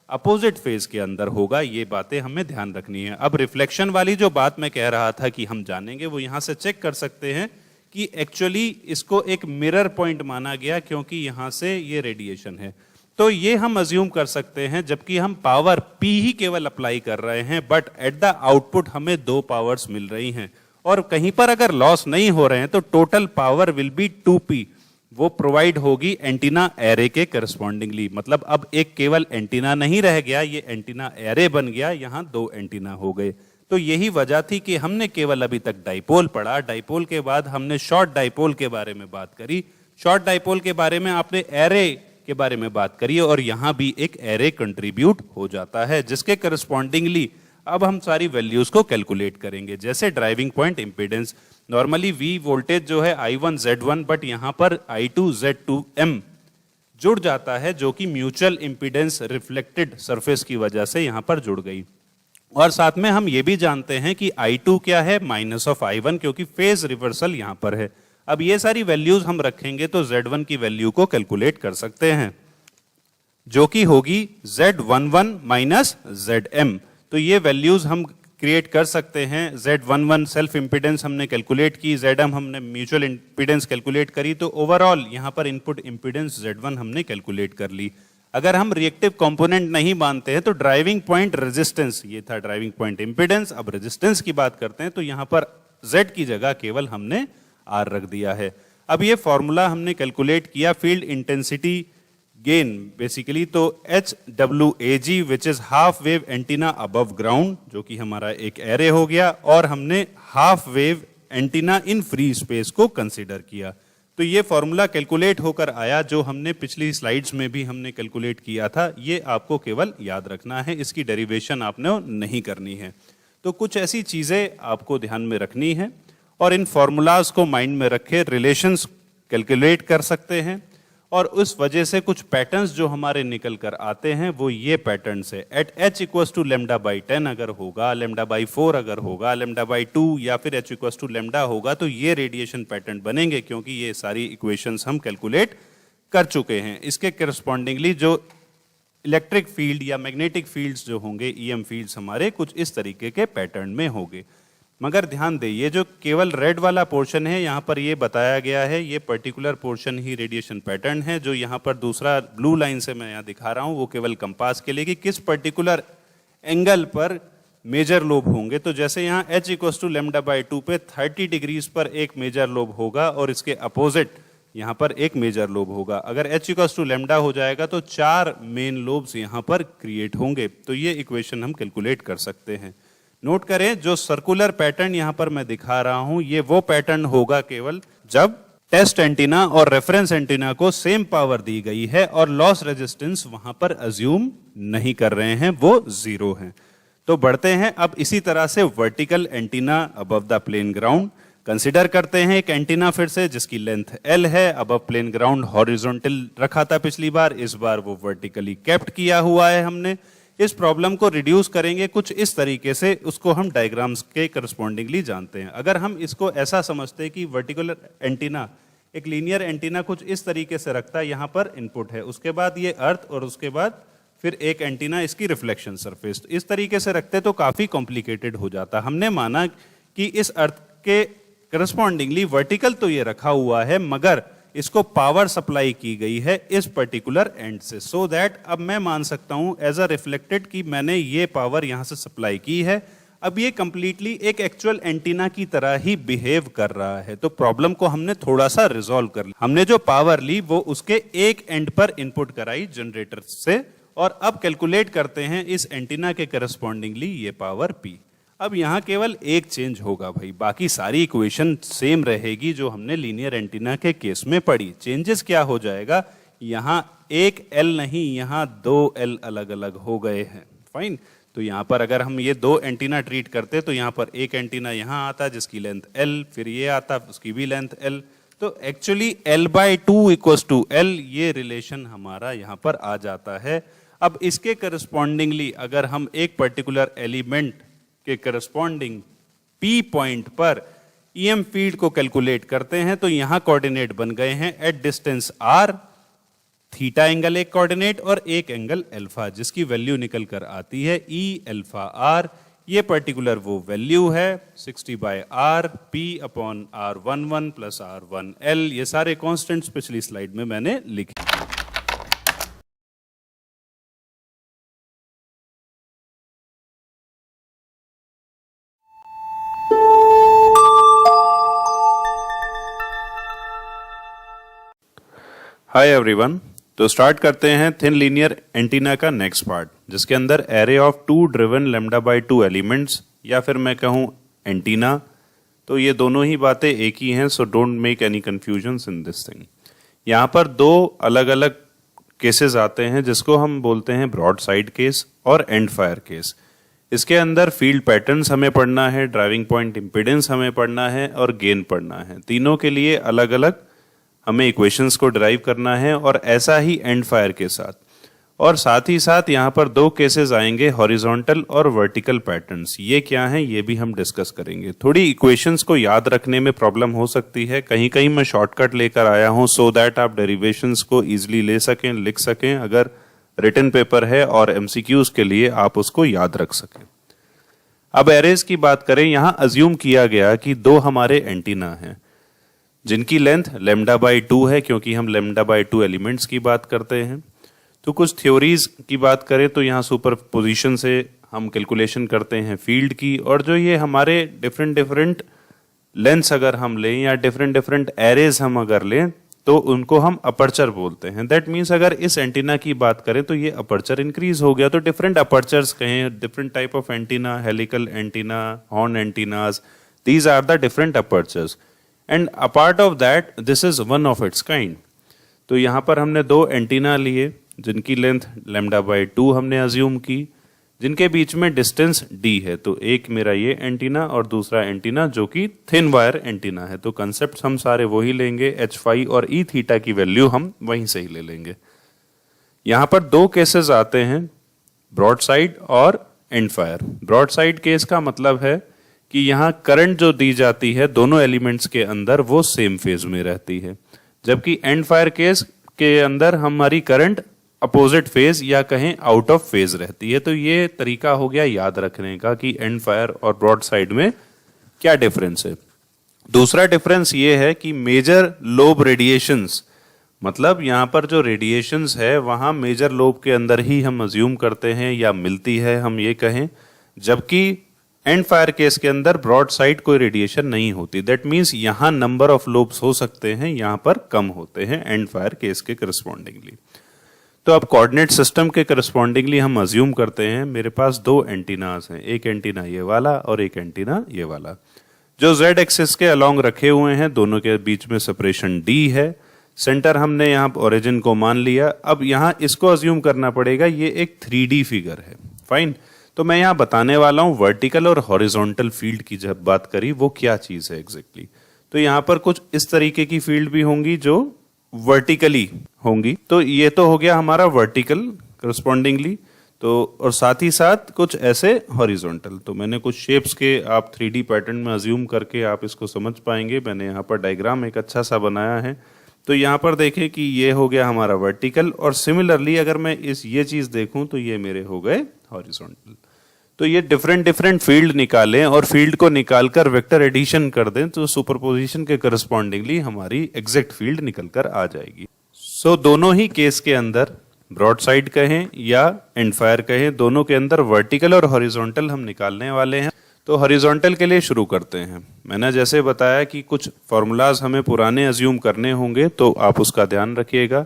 अपोजिट फेज के अंदर होगा। ये बातें हमें ध्यान रखनी है। अब रिफ्लेक्शन वाली जो बात मैं कह रहा था कि हम जानेंगे, वो यहां से चेक कर सकते हैं कि एक्चुअली इसको एक मिरर पॉइंट माना गया, क्योंकि यहां से ये रेडिएशन है। तो ये हम अज्यूम कर सकते हैं, जबकि हम पावर P ही केवल अप्लाई कर रहे हैं, बट एट द आउटपुट हमें 2 पावर्स मिल रही हैं, और कहीं पर अगर लॉस नहीं हो रहे हैं तो total power will be 2P, वो प्रोवाइड होगी एंटीना एरे के करस्पॉन्डिंगली। मतलब अब एक केवल एंटीना नहीं रह गया, ये एंटीना एरे बन गया, यहां 2 एंटीना हो गए। तो यही वजह थी कि हमने केवल अभी तक डाइपोल पढ़ा, डाइपोल के बाद हमने शॉर्ट डाइपोल के बारे में बात करी, शॉर्ट डाइपोल के बारे में आपने एरे के बारे में बात करी, और यहां भी एक एरे कंट्रीब्यूट हो जाता है, जिसके करस्पॉन्डिंगली अब हम सारी वैल्यूज को कैलकुलेट करेंगे। जैसे driving point impedance, normally V voltage जो है I1 Z1, बट यहां पर I2 Z2M जुड़ जाता है, जो कि म्यूचुअल इंपीडेंस रिफ्लेक्टेड सरफेस की वजह से यहां पर जुड़ गई। और साथ में हम ये भी जानते हैं कि I2 क्या है, माइनस ऑफ I1, क्योंकि फेज रिवर्सल यहां पर है। अब ये सारी वैल्यूज हम रखेंगे तो Z1 की वैल्यू को कैलकुलेट कर सकते हैं, जो कि होगी Z11 माइनस ZM। तो ये वैल्यूज हम क्रिएट कर सकते हैं। Z11 सेल्फ इंपीडेंस हमने कैलकुलेट की, ZM हमने म्यूचुअल इंपीडेंस कैलकुलेट करी, तो ओवरऑल यहाँ पर इनपुट इंपीडेंस Z1 हमने कैलकुलेट कर ली। अगर हम रिएक्टिव कंपोनेंट नहीं मानते हैं तो ड्राइविंग पॉइंट रेजिस्टेंस, ये था ड्राइविंग पॉइंट इंपीडेंस। अब रेजिस्टेंस की बात करते हैं तो यहाँ पर Z की जगह केवल हमने R रख दिया है। अब ये फॉर्मूला हमने कैलकुलेट किया फील्ड इंटेंसिटी गेन बेसिकली, तो HWAG which is half wave antenna above ground, जो कि हमारा एक एरे हो गया, और हमने half wave antenna in free space को कंसीडर किया। तो ये फॉर्मूला कैलकुलेट होकर आया, जो हमने पिछली स्लाइड्स में भी हमने कैलकुलेट किया था। ये आपको केवल याद रखना है, इसकी डेरिवेशन आपने नहीं करनी है। तो कुछ ऐसी चीजें आपको ध्यान में रखनी है, और इन फॉर्मूलाज को माइंड में रखे रिलेशंस कैलकुलेट कर सकते हैं। और उस वजह से कुछ पैटर्न्स जो हमारे निकल कर आते हैं वो ये पैटर्न है। At h equals to lambda by 10 अगर होगा, लेमडा बाई 4 अगर होगा, लेमडा बाई 2 या फिर h इक्वल्स टू लेमडा होगा, तो ये रेडिएशन पैटर्न बनेंगे, क्योंकि ये सारी इक्वेशंस हम कैलकुलेट कर चुके हैं। इसके करस्पॉन्डिंगली जो इलेक्ट्रिक फील्ड या मैग्नेटिक फील्ड्स जो होंगे, ईएम फील्ड्स हमारे कुछ इस तरीके के पैटर्न में होंगे। मगर ध्यान दें, ये जो केवल रेड वाला पोर्शन है यहाँ पर ये बताया गया है, ये पर्टिकुलर पोर्शन ही रेडिएशन पैटर्न है। जो यहाँ पर दूसरा ब्लू लाइन से मैं यहाँ दिखा रहा हूँ वो केवल कंपास के लिए कि किस पर्टिकुलर एंगल पर मेजर लोब होंगे। तो जैसे यहाँ h equals to lambda by 2 पे 30 डिग्रीज पर एक मेजर लोब होगा और इसके अपोजिट यहाँ पर एक मेजर लोब होगा। अगर h इक्वल्स टू लेमडा हो जाएगा तो 4 मेन लोब्स यहाँ पर क्रिएट होंगे। तो ये इक्वेशन हम कैलकुलेट कर सकते हैं। नोट करें, जो सर्कुलर पैटर्न यहाँ पर मैं दिखा रहा हूं ये वो पैटर्न होगा केवल जब टेस्ट एंटीना और रेफरेंस एंटीना को सेम पावर दी गई है और लॉस रेजिस्टेंस वहां पर अज्यूम नहीं कर रहे हैं, वो 0 है। तो बढ़ते हैं अब इसी तरह से vertical antenna above the plane ground consider करते हैं। एक एंटीना फिर से जिसकी लेंथ L है, अबव प्लेन ग्राउंड हॉरिजॉन्टल रखा था पिछली बार, इस बार वो वर्टिकली केप्ट किया हुआ है हमने। इस प्रॉब्लम को रिड्यूस करेंगे कुछ इस तरीके से, उसको हम डायग्राम्स के करस्पॉन्डिंगली जानते हैं। अगर हम इसको ऐसा समझते हैं कि वर्टिकुलर एंटीना एक लीनियर एंटीना कुछ इस तरीके से रखता है, यहाँ पर इनपुट है, उसके बाद ये अर्थ और उसके बाद फिर एक एंटीना इसकी रिफ्लेक्शन सरफेस, इस तरीके से रखते तो काफी कॉम्प्लिकेटेड हो जाता। हमने माना कि इस अर्थ के करस्पॉन्डिंगली वर्टिकल तो ये रखा हुआ है मगर इसको पावर सप्लाई की गई है इस पर्टिकुलर एंड से, सो दैट अब मैं मान सकता हूं एज अ रिफ्लेक्टेड कि मैंने ये पावर यहां से सप्लाई की है। अब ये कंप्लीटली एक एक्चुअल एंटीना की तरह ही बिहेव कर रहा है। तो प्रॉब्लम को हमने थोड़ा सा रिजॉल्व कर लिया। हमने जो पावर ली वो उसके एक एंड पर इनपुट कराई जनरेटर से, और अब कैलकुलेट करते हैं इस एंटीना के करस्पॉन्डिंगली ये पावर P। अब यहाँ केवल एक चेंज होगा भाई, बाकी सारी इक्वेशन सेम रहेगी जो हमने लीनियर एंटीना के केस में पढ़ी। चेंजेस क्या हो जाएगा, यहाँ एक L नहीं, यहाँ 2 L अलग अलग हो गए हैं। फाइन, तो यहाँ पर अगर हम ये 2 एंटीना ट्रीट करते तो यहाँ पर एक एंटीना यहाँ आता जिसकी लेंथ L, फिर ये आता उसकी भी लेंथ L। तो actually L/2 equals to L, ये रिलेशन हमारा यहाँ पर आ जाता है। अब इसके करस्पॉन्डिंगली अगर हम एक पर्टिकुलर एलिमेंट के करस्पॉन्डिंग P पॉइंट पर ईएम फील्ड को कैलकुलेट करते हैं तो यहां कोऑर्डिनेट बन गए हैं at distance r, theta angle एक कोऑर्डिनेट और एक एंगल अल्फा, जिसकी वैल्यू निकल कर आती है E अल्फा r। ये पर्टिकुलर वो वैल्यू है 60/r P upon r11 plus r1l। ये सारे कॉन्स्टेंट्स पिछली स्लाइड में मैंने लिखे। हाय एवरीवन, तो स्टार्ट करते हैं थिन लीनियर एंटीना का नेक्स्ट पार्ट, जिसके अंदर array of 2 driven lambda by 2 elements, या फिर मैं कहूं एंटीना। तो ये दोनों ही बातें एक ही हैं, so don't make any confusions in this thing. यहाँ पर 2 अलग अलग केसेस आते हैं जिसको हम बोलते हैं ब्रॉड साइड केस और एंड फायर केस। इसके अंदर फील्ड पैटर्न्स हमें पढ़ना है, ड्राइविंग पॉइंट इंपिडेंस हमें पढ़ना है और गेन पढ़ना है। तीनों के लिए अलग अलग हमें इक्वेशंस को ड्राइव करना है, और ऐसा ही एंड फायर के साथ। और साथ ही साथ यहाँ पर 2 केसेस आएंगे हॉरिजॉन्टल और वर्टिकल पैटर्न्स। ये क्या हैं ये भी हम डिस्कस करेंगे। थोड़ी इक्वेशंस को याद रखने में प्रॉब्लम हो सकती है, कहीं कहीं मैं शॉर्टकट लेकर आया हूँ सो दैट आप डेरिवेशंस को इजीली ले सकें, लिख सकें, अगर रिटन पेपर है और एमसीक्यूज के लिए आप उसको याद रख सकें। अब एरेज की बात करें, यहाँ अज्यूम किया गया कि 2 हमारे एंटीना हैं जिनकी लेंथ लेमडा बाई 2 है, क्योंकि हम लेमडा बाई 2 एलिमेंट्स की बात करते हैं। तो कुछ थ्योरीज की बात करें तो यहाँ सुपरपोजिशन से हम कैलकुलेशन करते हैं फील्ड की, और जो ये हमारे डिफरेंट लेंथ्स अगर हम लें या डिफरेंट एरेज हम अगर लें तो उनको हम अपर्चर बोलते हैं। दैट मीन्स अगर इस एंटीना की बात करें तो ये अपर्चर इंक्रीज हो गया, तो डिफरेंट अपर्चर्स कहें, different type of antenna, helical antenna, horn antennas, these are the different apertures, and a part of that this is one of its kind. तो यहाँ पर हमने 2 एंटीना लिए जिनकी लेंथ लेमडा बाई 2 हमने अज्यूम की। जिनके बीच में डिस्टेंस d है। तो एक मेरा ये एंटीना और दूसरा एंटीना जो कि थिन वायर एंटीना है। तो कंसेप्ट हम सारे वही लेंगे, एच फाई और ई थीटा की वैल्यू हम वहीं से ही ले लेंगे। यहाँ पर दो केसेस आते हैं, ब्रॉड साइड और end fire. Broadside case का मतलब है कि यहाँ करंट जो दी जाती है दोनों एलिमेंट्स के अंदर वो सेम फेज में रहती है, जबकि एंड फायर केस के अंदर हमारी करंट अपोजिट फेज या कहें आउट ऑफ फेज रहती है। तो ये तरीका हो गया याद रखने का कि एंड फायर और ब्रॉड साइड में क्या डिफरेंस है। दूसरा डिफरेंस ये है कि मेजर लोब रेडिएशंस, मतलब यहाँ पर जो रेडिएशंस है वहां मेजर लोब के अंदर ही हम अज्यूम करते हैं या मिलती है हम ये कहें, जबकि एंड फायर केस के अंदर ब्रॉड साइड कोई रेडिएशन नहीं होती। दैट मीन्स यहाँ नंबर ऑफ लोब्स हो सकते हैं, यहाँ पर कम होते हैं एंड फायर केस के करस्पॉन्डिंगली। तो अब कोऑर्डिनेट सिस्टम के करस्पॉन्डिंगली हम अज्यूम करते हैं मेरे पास दो एंटीनास हैं, एक एंटीना ये वाला और एक एंटीना ये वाला, जो जेड एक्सिस के अलोंग रखे हुए हैं। दोनों के बीच में सेपरेशन d है। सेंटर हमने यहाँ ओरिजिन को मान लिया। अब यहाँ इसको अज्यूम करना पड़ेगा, ये एक 3D फिगर है। फाइन। तो मैं यहाँ बताने वाला हूँ वर्टिकल और हॉरिजॉन्टल फील्ड की जब बात करी वो क्या चीज है एग्जैक्टली। तो यहाँ पर कुछ इस तरीके की फील्ड भी होंगी जो वर्टिकली होंगी। तो ये तो हो गया हमारा वर्टिकल करस्पॉन्डिंगली, तो और साथ ही साथ कुछ ऐसे हॉरिजॉन्टल। तो मैंने कुछ शेप्स के आप 3D पैटर्न में अज्यूम करके आप इसको समझ पाएंगे। मैंने यहाँ पर डायग्राम एक अच्छा सा बनाया है। तो यहाँ पर देखें कि ये हो गया हमारा वर्टिकल, और सिमिलरली अगर मैं ये चीज देखूं तो ये मेरे हो गए हॉरिजॉन्टल। तो ये डिफरेंट फील्ड निकालें और फील्ड को निकालकर वेक्टर एडिशन कर दें तो सुपरपोजिशन के करस्पॉन्डिंगली हमारी एग्जैक्ट फील्ड निकलकर आ जाएगी। सो दोनों ही केस के अंदर, ब्रॉड साइड कहें या एंड फायर कहें, दोनों के अंदर वर्टिकल और हॉरिजॉन्टल हम निकालने वाले हैं। तो हॉरिजॉन्टल के लिए शुरू करते हैं। मैंने जैसे बताया कि कुछ फॉर्मूलाज हमें पुराने अज्यूम करने होंगे, तो आप उसका ध्यान रखिएगा।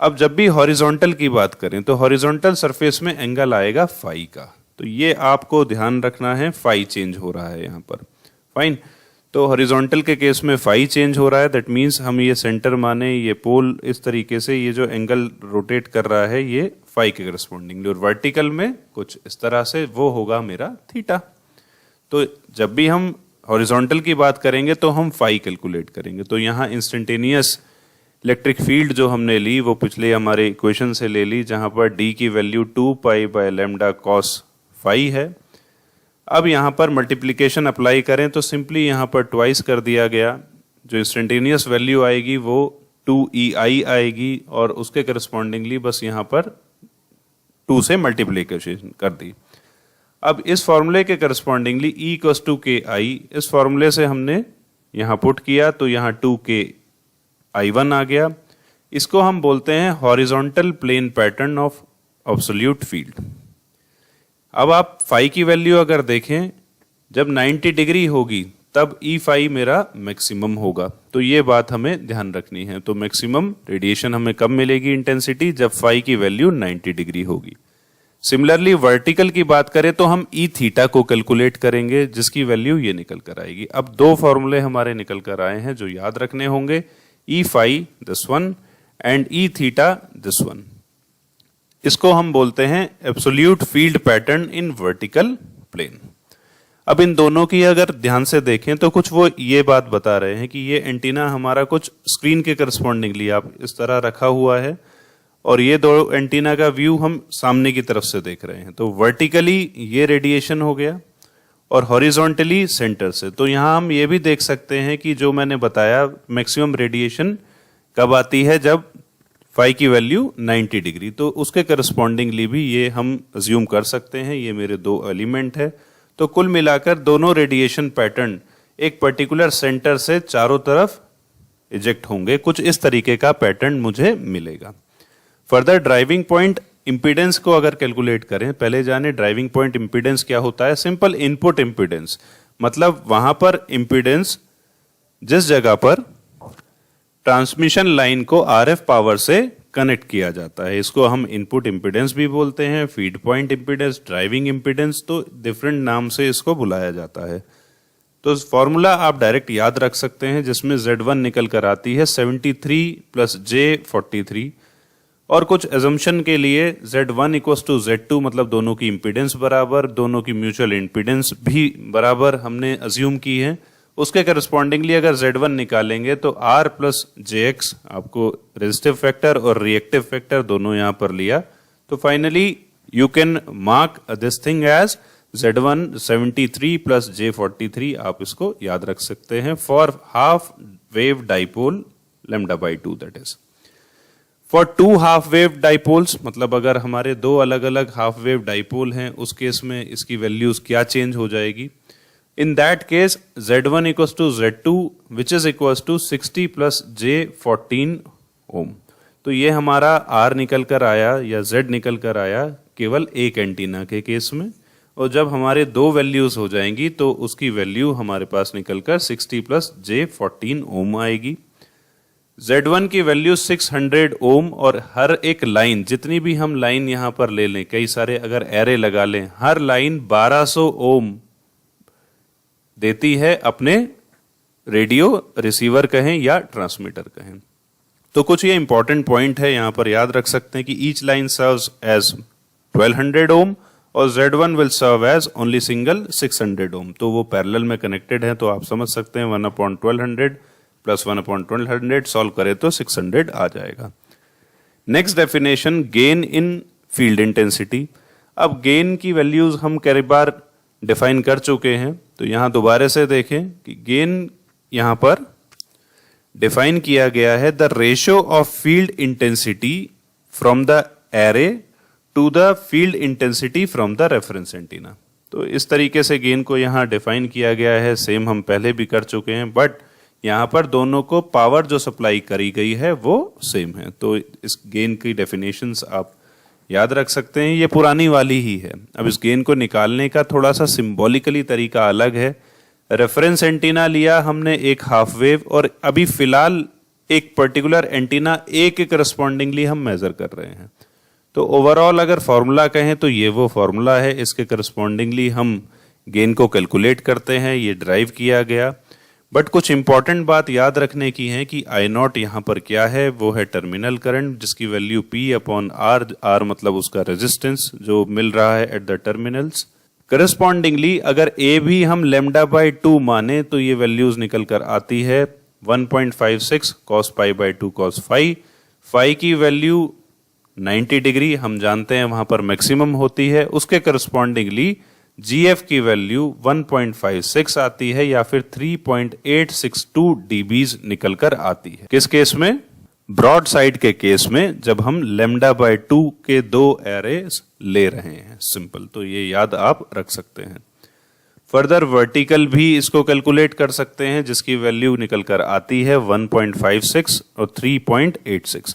अब जब भी हॉरिजॉन्टल की बात करें तो हॉरिजॉन्टल सरफेस में एंगल आएगा फाई का। तो ये आपको ध्यान रखना है, फाई चेंज हो रहा है यहाँ पर। फाइन। तो हॉरिजॉन्टल के केस में फाई चेंज हो रहा है। दैट मीन्स हम ये सेंटर माने, ये पोल इस तरीके से, ये जो एंगल रोटेट कर रहा है ये फाई के करस्पॉन्डिंगली, और वर्टिकल में कुछ इस तरह से वो होगा मेरा थीटा। तो जब भी हम हॉरिजॉन्टल की बात करेंगे तो हम फाई कैलकुलेट करेंगे। तो यहाँ इंस्टेंटेनियस इलेक्ट्रिक फील्ड जो हमने ली वो पिछले हमारे इक्वेशन से ले ली, जहां पर d की value 2 pi by lambda cos phi है। अब यहाँ पर मल्टीप्लिकेशन अप्लाई करें तो सिंपली यहाँ पर ट्वाइस कर दिया गया। जो इंस्टेंटेनियस वैल्यू आएगी वो 2ei आएगी, और उसके करस्पॉन्डिंगली बस यहाँ पर 2 से मल्टीप्लिकेशन कर दी। अब इस फॉर्मूले के correspondingly E equals to KI, इस फॉर्मूले से हमने यहाँ पुट किया तो यहाँ 2KI1 आ गया। इसको हम बोलते हैं horizontal plane pattern of absolute field. अब आप फाई की वैल्यू अगर देखें, जब 90 डिग्री होगी तब ई फाई मेरा मैक्सिमम होगा। तो ये बात हमें ध्यान रखनी है। तो मैक्सिमम रेडिएशन हमें कब मिलेगी इंटेंसिटी, जब फाई की वैल्यू 90 डिग्री होगी। सिमिलरली वर्टिकल की बात करें तो हम ई थीटा को कैलकुलेट करेंगे, जिसकी वैल्यू ये निकल कर आएगी। अब दो फॉर्मूले हमारे निकल कर आए हैं जो याद रखने होंगे, E phi this one and E theta this one. इसको हम बोलते हैं absolute field pattern in vertical plane. अब इन दोनों की अगर ध्यान से देखें तो कुछ वो ये बात बता रहे हैं कि ये एंटीना हमारा कुछ स्क्रीन के करस्पॉन्डिंगली आप इस तरह रखा हुआ है, और ये दो एंटीना का व्यू हम सामने की तरफ से देख रहे हैं। तो वर्टिकली ये रेडिएशन हो गया और हॉरिजॉन्टली सेंटर से। तो यहाँ हम ये भी देख सकते हैं कि जो मैंने बताया मैक्सिमम रेडिएशन कब आती है, जब फाई की वैल्यू 90 डिग्री। तो उसके करस्पॉन्डिंगली भी ये हम अज्यूम कर सकते हैं। ये मेरे दो एलिमेंट है। तो कुल मिलाकर दोनों रेडिएशन पैटर्न एक पर्टिकुलर सेंटर से चारों तरफ इजेक्ट होंगे। कुछ इस तरीके का पैटर्न मुझे मिलेगा। फर्दर ड्राइविंग पॉइंट इंपीडेंस को अगर कैलकुलेट करें, पहले जाने ड्राइविंग पॉइंट इंपीडेंस क्या होता है। सिंपल इनपुट इंपीडेंस, मतलब वहां पर इंपीडेंस जिस जगह पर ट्रांसमिशन लाइन को आरएफ पावर से कनेक्ट किया जाता है, इसको हम इनपुट इंपीडेंस भी बोलते हैं, feed point impedance, driving impedance, तो डिफरेंट नाम से इसको बुलाया जाता है। तो फॉर्मूला आप डायरेक्ट याद रख सकते हैं, जिसमें Z1 निकल कर आती है 73 + j43, और कुछ एजम्पशन के लिए Z1 इक्वल्स टू Z2 मतलब दोनों की इम्पीडेंस बराबर, दोनों की म्यूचुअल इम्पीडेंस भी बराबर हमने अज्यूम की है। उसके करस्पॉन्डिंगली अगर Z1 निकालेंगे तो R प्लस JX आपको रेजिस्टिव फैक्टर और रिएक्टिव फैक्टर दोनों यहां पर लिया, तो finally you can mark this thing as Z1 73 plus J43, आप इसको याद रख सकते हैं for half wave dipole lambda by 2 that is. For two half wave dipoles मतलब अगर हमारे दो अलग अलग हाफ वेव डाइपोल हैं उस केस में इसकी वैल्यूज क्या चेंज हो जाएगी। In that case Z1 equals to Z2 which is equals to 60 plus J14 ohm. तो ये हमारा R निकल कर आया या Z निकल कर आया केवल एक एंटीना के केस में, और जब हमारे दो वैल्यूज हो जाएंगी तो उसकी वैल्यू हमारे पास निकलकर 60 प्लस J14 ओम आएगी। Z1 की वैल्यू 600 ओम, और हर एक लाइन, जितनी भी हम लाइन यहां पर ले लें, कई सारे अगर एरे लगा लें, हर लाइन 1200 ओम देती है अपने रेडियो रिसीवर कहें या ट्रांसमीटर कहें। तो कुछ ये इंपॉर्टेंट पॉइंट है यहां पर याद रख सकते हैं कि each line serves as 1200 ohm और Z1 will serve as only single 600 ohm. तो वो पैरेलल में कनेक्टेड है, तो आप समझ सकते हैं 1/1200 प्लस 1/1200 सॉल्व करें तो 600 आ जाएगा। Next definition, gain in field intensity. अब गेन की वैल्यूज हम कई बार डिफाइन कर चुके हैं, तो यहां दोबारा से देखें कि गेन यहां पर डिफाइन किया गया है the ratio of field intensity from the array to the field intensity from the reference antenna. तो इस तरीके से गेन को यहां डिफाइन किया गया है, सेम हम पहले भी कर चुके हैं, बट यहां पर दोनों को पावर जो सप्लाई करी गई है वो सेम है। तो इस गेन की डेफिनेशंस आप याद रख सकते हैं, ये पुरानी वाली ही है। अब इस गेन को निकालने का थोड़ा सा सिंबॉलिकली तरीका अलग है। रेफरेंस एंटीना लिया हमने एक हाफ वेव, और अभी फिलहाल एक पर्टिकुलर एंटीना ए के करस्पॉन्डिंगली हम मेजर कर रहे हैं। तो ओवरऑल अगर फॉर्मूला कहें तो ये वो फॉर्मूला है, इसके करस्पॉन्डिंगली हम गेन को कैलकुलेट करते हैं, ये ड्राइव किया गया। बट कुछ इंपॉर्टेंट बात याद रखने की है कि आई नॉट यहां पर क्या है, वो है टर्मिनल करंट जिसकी वैल्यू P/R, R मतलब उसका रेजिस्टेंस जो मिल रहा है एट द टर्मिनल्स। करस्पॉन्डिंगली अगर ए भी हम लैम्डा बाई 2 माने तो ये वैल्यूज निकल कर आती है 1.56 cos pi by 2 cos phi. Phi की वैल्यू 90 डिग्री हम जानते हैं वहां पर मैक्सिमम होती है, उसके करस्पॉन्डिंगली GF की वैल्यू 1.56 आती है या फिर 3.862 dBs निकल कर आती है। किस केस में? ब्रॉड साइड के केस में, जब हम लैम्डा बाय 2 के दो एरेस ले रहे हैं। सिंपल, तो ये याद आप रख सकते हैं। फर्दर वर्टिकल भी इसको कैलकुलेट कर सकते हैं जिसकी वैल्यू निकल कर आती है 1.56 और 3.86।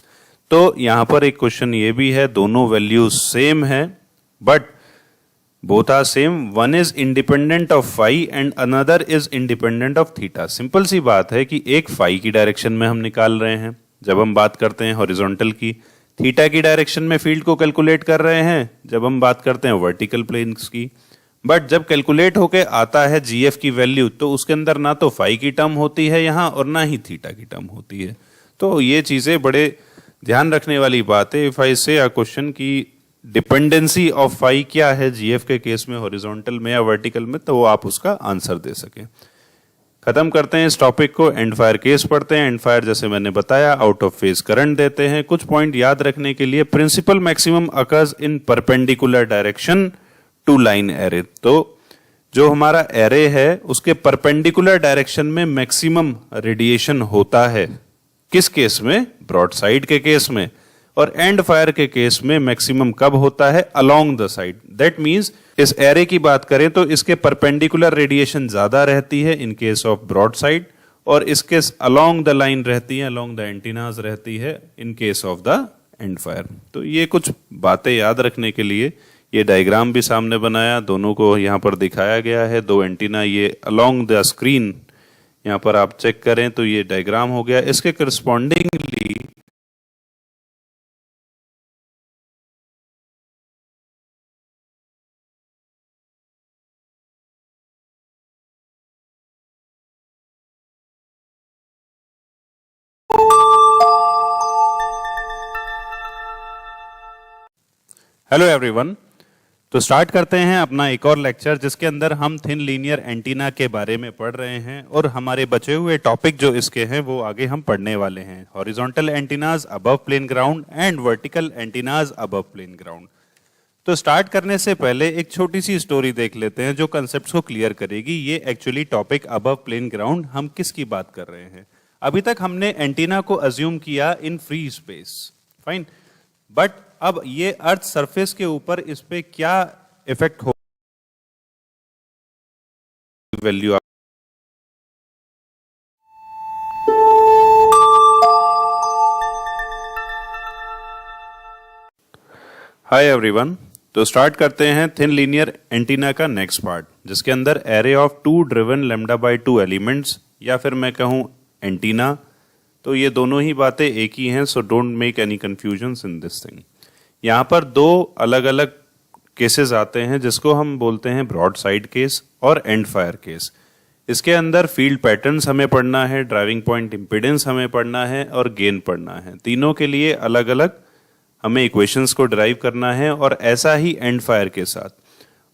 तो यहां पर एक क्वेश्चन ये भी है, दोनों वैल्यूज सेम है but both are same, one is independent of phi and another is independent of theta। Simple सी बात है कि एक phi की डायरेक्शन में हम निकाल रहे हैं जब हम बात करते हैं हॉरिजॉन्टल की, थीटा की डायरेक्शन में फील्ड को कैलकुलेट कर रहे हैं जब हम बात करते हैं वर्टिकल प्लेन्स की। बट जब कैलकुलेट होके आता है GF की वैल्यू तो उसके अंदर ना तो phi की टर्म होती है यहाँ और ना ही थीटा की टर्म होती है। तो ये चीजें बड़े ध्यान रखने वाली बात है। इफ आई से अ क्वेश्चन की डिपेंडेंसी ऑफ फाई क्या है GF के केस में, हॉरिजॉन्टल में या वर्टिकल में, तो वो आप उसका आंसर दे सकें। खत्म करते हैं इस टॉपिक को, एंड फायर केस पढ़ते हैं। एंड फायर जैसे मैंने बताया आउट ऑफ फेज करंट देते हैं। कुछ पॉइंट याद रखने के लिए, principal maximum occurs in perpendicular direction to line array. तो जो हमारा एरे है उसके परपेंडिकुलर डायरेक्शन में मैक्सिमम रेडिएशन होता है। किस केस में? ब्रॉड साइड के केस में। और एंड फायर के केस में मैक्सिमम कब होता है? Along the side. That means इस एरे की बात करें तो इसके परपेंडिकुलर रेडिएशन ज्यादा रहती है in case of broadside, और इसके अलोंग द लाइन रहती है, अलोंग द एंटीनाज रहती है in case of the end fire. तो ये कुछ बातें याद रखने के लिए ये डायग्राम भी सामने बनाया, दोनों को यहाँ पर दिखाया गया है। दो एंटीना ये अलोंग द स्क्रीन यहाँ पर आप चेक करें तो ये डायग्राम हो गया। इसके करस्पॉन्डिंगली हेलो एवरीवन। तो स्टार्ट करते हैं अपना एक और लेक्चर जिसके अंदर हम थिन लीनियर एंटीना के बारे में पढ़ रहे हैं और हमारे बचे हुए टॉपिक जो इसके हैं वो आगे हम पढ़ने वाले हैं। Horizontal antennas above plane ground and vertical antennas above plane ground. तो स्टार्ट करने से पहले एक छोटी सी स्टोरी देख लेते हैं जो कंसेप्ट्स को क्लियर करेगी। ये actually topic above plane ground, हम किसकी बात कर रहे हैं। अभी तक हमने एंटीना को अज्यूम किया in free space, fine, but अब ये अर्थ सरफेस के ऊपर इस पे क्या इफेक्ट हो वैल्यू। Hi everyone. तो स्टार्ट करते हैं थिन लीनियर एंटीना का नेक्स्ट पार्ट, जिसके अंदर array of two driven lambda by two elements, या फिर मैं कहूं एंटीना। तो ये दोनों ही बातें एक ही हैं, so don't make any confusions in this thing. यहाँ पर दो अलग अलग केसेस आते हैं जिसको हम बोलते हैं ब्रॉड साइड केस और एंड फायर केस। इसके अंदर फील्ड पैटर्न्स हमें पढ़ना है, ड्राइविंग पॉइंट इंपीडेंस हमें पढ़ना है और गेन पढ़ना है। तीनों के लिए अलग अलग हमें इक्वेशंस को ड्राइव करना है, और ऐसा ही एंड फायर के साथ।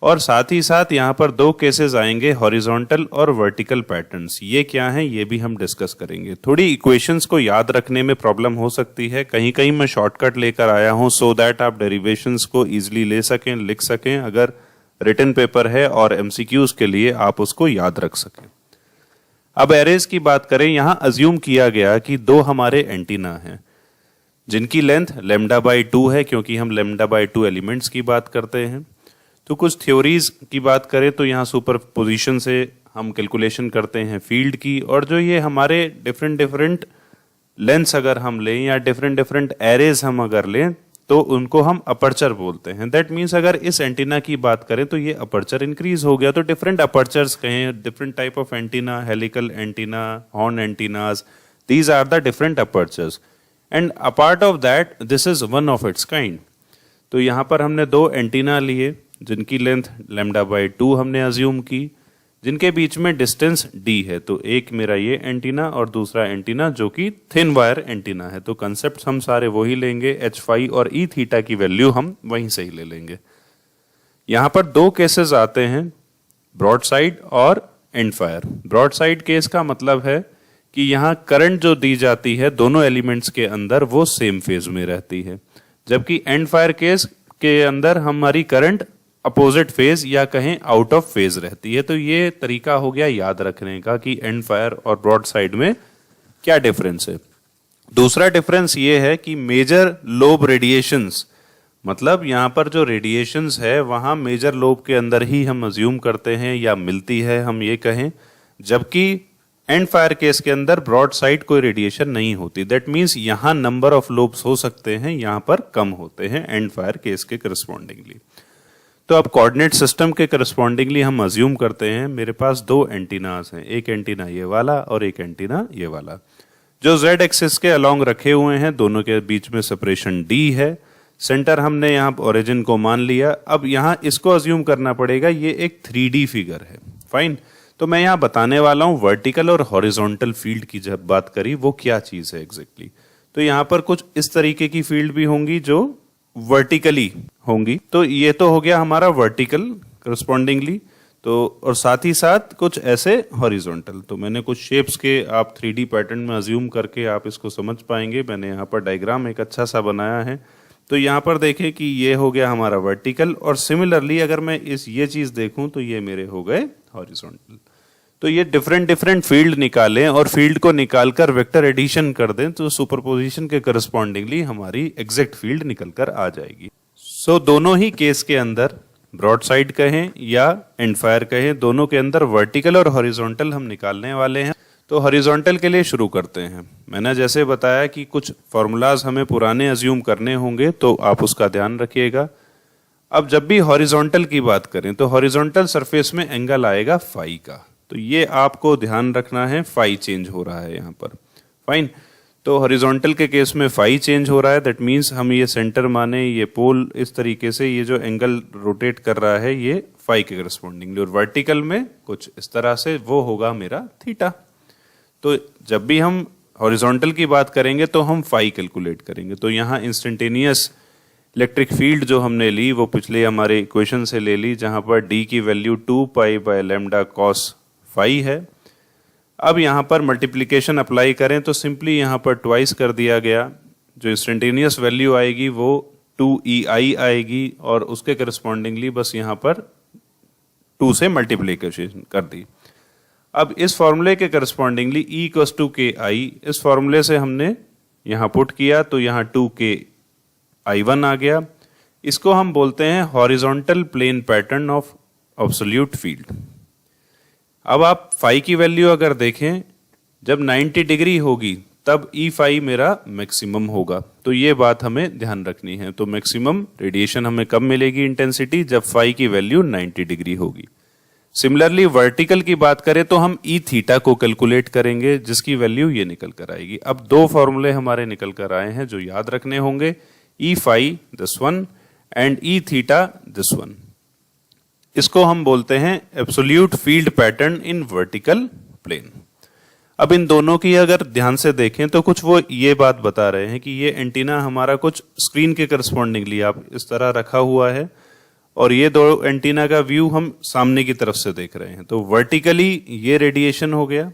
और साथ ही साथ यहाँ पर दो केसेस आएंगे, हॉरिजॉन्टल और वर्टिकल पैटर्न्स। ये क्या हैं ये भी हम डिस्कस करेंगे। थोड़ी इक्वेशंस को याद रखने में प्रॉब्लम हो सकती है, कहीं कहीं मैं शॉर्टकट लेकर आया हूं सो दैट आप डेरिवेशंस को इजीली ले सकें, लिख सकें, अगर रिटन पेपर है, और एमसीक्यूज के लिए आप उसको याद रख सकें। अब एरेज की बात करें, यहां अज्यूम किया गया कि दो हमारे एंटीना हैं जिनकी लेंथ लैम्डा बाय 2 है, क्योंकि हम लैम्डा बाय 2 एलिमेंट्स की बात करते हैं। तो कुछ थ्योरीज की बात करें तो यहाँ सुपरपोजिशन से हम कैलकुलेशन करते हैं फील्ड की, और जो ये हमारे डिफरेंट डिफरेंट लेंथ्स अगर हम लें या डिफरेंट डिफरेंट एरेज हम अगर लें तो उनको हम अपर्चर बोलते हैं। दैट मीन्स अगर इस एंटीना की बात करें तो ये अपर्चर इंक्रीज हो गया, तो डिफरेंट अपर्चर्स कहें, different type of antenna, helical antenna, horn antennas, these are the different apertures, and a part of that this is one of its kind. तो यहाँ पर हमने दो एंटीना लिए जिनकी लेंथ लैम्डा बाय 2 हमने अज्यूम की, जिनके बीच में डिस्टेंस d है। तो एक मेरा ये एंटीना और दूसरा एंटीना जो कि थिन वायर एंटीना है। तो कंसेप्ट हम सारे वही लेंगे, h फाई और e थीटा की वैल्यू हम वहीं से ही ले लेंगे। यहाँ पर दो केसेस आते हैं, ब्रॉड साइड और end fire. Broadside case का मतलब है कि यहाँ करंट जो दी जाती है दोनों एलिमेंट्स के अंदर वो सेम फेज में रहती है, जबकि एंड फायर केस के अंदर हमारी करंट अपोजिट फेज या कहें आउट ऑफ फेज रहती है। तो ये तरीका हो गया याद रखने का कि एंड फायर और ब्रॉड साइड में क्या डिफरेंस है। दूसरा डिफरेंस ये है कि मेजर लोब रेडिएशंस, मतलब यहाँ पर जो रेडिएशंस है वहां मेजर लोब के अंदर ही हम अज्यूम करते हैं या मिलती है हम ये कहें, जबकि एंड फायर केस के अंदर ब्रॉड साइड कोई रेडिएशन नहीं होती। दैट मीन्स यहां नंबर ऑफ लोब्स हो सकते हैं, यहां पर कम होते हैं एंड फायर केस के करस्पॉन्डिंगली। तो अब कोऑर्डिनेट सिस्टम के करस्पॉन्डिंगली हम अज्यूम करते हैं मेरे पास दो एंटीनास हैं, एक एंटीना ये वाला और एक एंटीना ये वाला, जो z एक्सिस के अलोंग रखे हुए हैं। दोनों के बीच में सेपरेशन d है। सेंटर हमने यहाँ ओरिजिन को मान लिया। अब यहाँ इसको अज्यूम करना पड़ेगा, ये एक 3D फिगर है, फाइन। तो मैं यहाँ बताने वाला हूँ वर्टिकल और हॉरिजॉन्टल फील्ड की जब बात करी वो क्या चीज है एग्जैक्टली। तो यहाँ पर कुछ इस तरीके की फील्ड भी होंगी जो वर्टिकली होंगी। तो ये तो हो गया हमारा वर्टिकल करस्पॉन्डिंगली, तो और साथ ही साथ कुछ ऐसे हॉरिजॉन्टल। तो मैंने कुछ शेप्स के आप 3D पैटर्न में अज्यूम करके आप इसको समझ पाएंगे। मैंने यहाँ पर डायग्राम एक अच्छा सा बनाया है। तो यहाँ पर देखें कि ये हो गया हमारा वर्टिकल, और सिमिलरली अगर मैं ये चीज देखूं तो ये मेरे हो गए हॉरिजॉन्टल। तो ये डिफरेंट डिफरेंट फील्ड निकालें और फील्ड को निकालकर वेक्टर एडिशन कर दें तो सुपरपोजिशन के करस्पॉन्डिंगली हमारी एग्जैक्ट फील्ड निकलकर आ जाएगी। सो दोनों ही केस के अंदर, ब्रॉड साइड कहें या एंड फायर कहें, दोनों के अंदर वर्टिकल और हॉरिजॉन्टल हम निकालने वाले हैं। तो हॉरिजॉन्टल के लिए शुरू करते हैं। मैंने जैसे बताया कि कुछ फॉर्मूलाज हमें पुराने अज्यूम करने होंगे, तो आप उसका ध्यान रखिएगा। अब जब भी हॉरिजॉन्टल की बात करें तो हॉरिजॉन्टल सरफेस में एंगल आएगा फाई का। तो ये आपको ध्यान रखना है, फाई चेंज हो रहा है यहाँ पर, फाइन। तो हॉरिजॉन्टल के केस में फाई चेंज हो रहा है, दैट मीन्स हम ये सेंटर माने, ये पोल इस तरीके से, ये जो एंगल रोटेट कर रहा है ये फाई के करस्पॉन्डिंगली, और वर्टिकल में कुछ इस तरह से वो होगा मेरा थीटा। तो जब भी हम हॉरिजॉन्टल की बात करेंगे तो हम फाई कैलकुलेट करेंगे। तो यहाँ इंस्टेंटेनियस इलेक्ट्रिक फील्ड जो हमने ली वो पिछले हमारे इक्वेशन से ले ली, जहां पर d की value 2 pi by lambda cos phi है। अब यहाँ पर मल्टीप्लिकेशन अप्लाई करें तो सिंपली यहाँ पर ट्वाइस कर दिया गया, जो इंस्टेंटेनियस वैल्यू आएगी वो 2EI आएगी और उसके करस्पॉन्डिंगली बस यहाँ पर 2 से मल्टीप्लिकेशन कर दी। अब इस फॉर्मूले के correspondingly E equals to KI, इस फॉर्मूले से हमने यहाँ पुट किया तो यहाँ 2KI1 आ गया। इसको हम बोलते हैं horizontal plane pattern of absolute field. अब आप फाई की वैल्यू अगर देखें, जब 90 डिग्री होगी तब ई फाई मेरा मैक्सिमम होगा, तो ये बात हमें ध्यान रखनी है। तो मैक्सिमम रेडिएशन हमें कब मिलेगी इंटेंसिटी, जब फाई की वैल्यू 90 डिग्री होगी। सिमिलरली वर्टिकल की बात करें तो हम ई थीटा को कैलकुलेट करेंगे, जिसकी वैल्यू ये निकल कर आएगी। अब दो फॉर्मूले हमारे निकल कर आए हैं जो याद रखने होंगे, E phi this one and E theta this one. इसको हम बोलते हैं absolute field pattern in vertical plane. अब इन दोनों की अगर ध्यान से देखें तो कुछ वो ये बात बता रहे हैं कि ये एंटीना हमारा कुछ स्क्रीन के करस्पॉन्डिंगली आप इस तरह रखा हुआ है और ये दो एंटीना का व्यू हम सामने की तरफ से देख रहे हैं। तो वर्टिकली ये रेडिएशन हो गया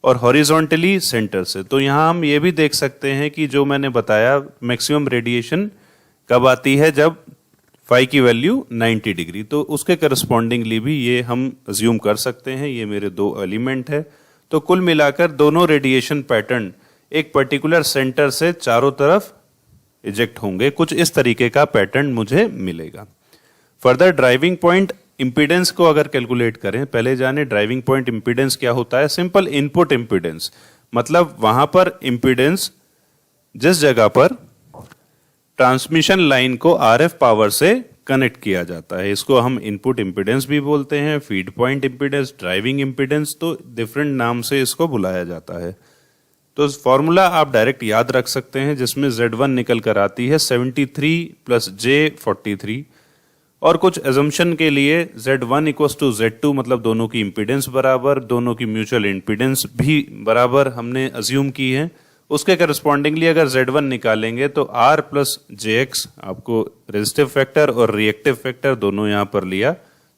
और हॉरिजॉन्टली सेंटर से। तो यहाँ हम ये भी देख सकते हैं कि जो मैंने बताया मैक्सिमम रेडिएशन कब आती है, जब फाई की वैल्यू 90 डिग्री, तो उसके करस्पॉन्डिंगली भी ये हम अज्यूम कर सकते हैं। ये मेरे दो एलिमेंट है। तो कुल मिलाकर दोनों रेडिएशन पैटर्न एक पर्टिकुलर सेंटर से चारों तरफ इजेक्ट होंगे। कुछ इस तरीके का पैटर्न मुझे मिलेगा। फर्दर ड्राइविंग पॉइंट इंपीडेंस को अगर कैलकुलेट करें, पहले जाने ड्राइविंग पॉइंट इंपीडेंस क्या होता है। सिंपल इनपुट इंपीडेंस, मतलब वहां पर इंपीडेंस जिस जगह पर ट्रांसमिशन लाइन को आरएफ पावर से कनेक्ट किया जाता है, इसको हम इनपुट इंपीडेंस भी बोलते हैं, feed point impedance, driving impedance, तो डिफरेंट नाम से इसको बुलाया जाता है। तो फॉर्मूला आप डायरेक्ट याद रख सकते हैं, जिसमें Z1 निकल कर आती है 73 प्लस J43, और कुछ एजम्पशन के लिए Z1 इक्वल्स टू Z2, मतलब दोनों की इंपीडेंस बराबर, दोनों की म्यूचुअल इंपीडेंस भी बराबर हमने अज्यूम की है। उसके करस्पॉन्डिंगली अगर Z1 निकालेंगे तो R प्लस JX, आपको रेजिस्टिव फैक्टर और रिएक्टिव फैक्टर दोनों यहां पर लिया,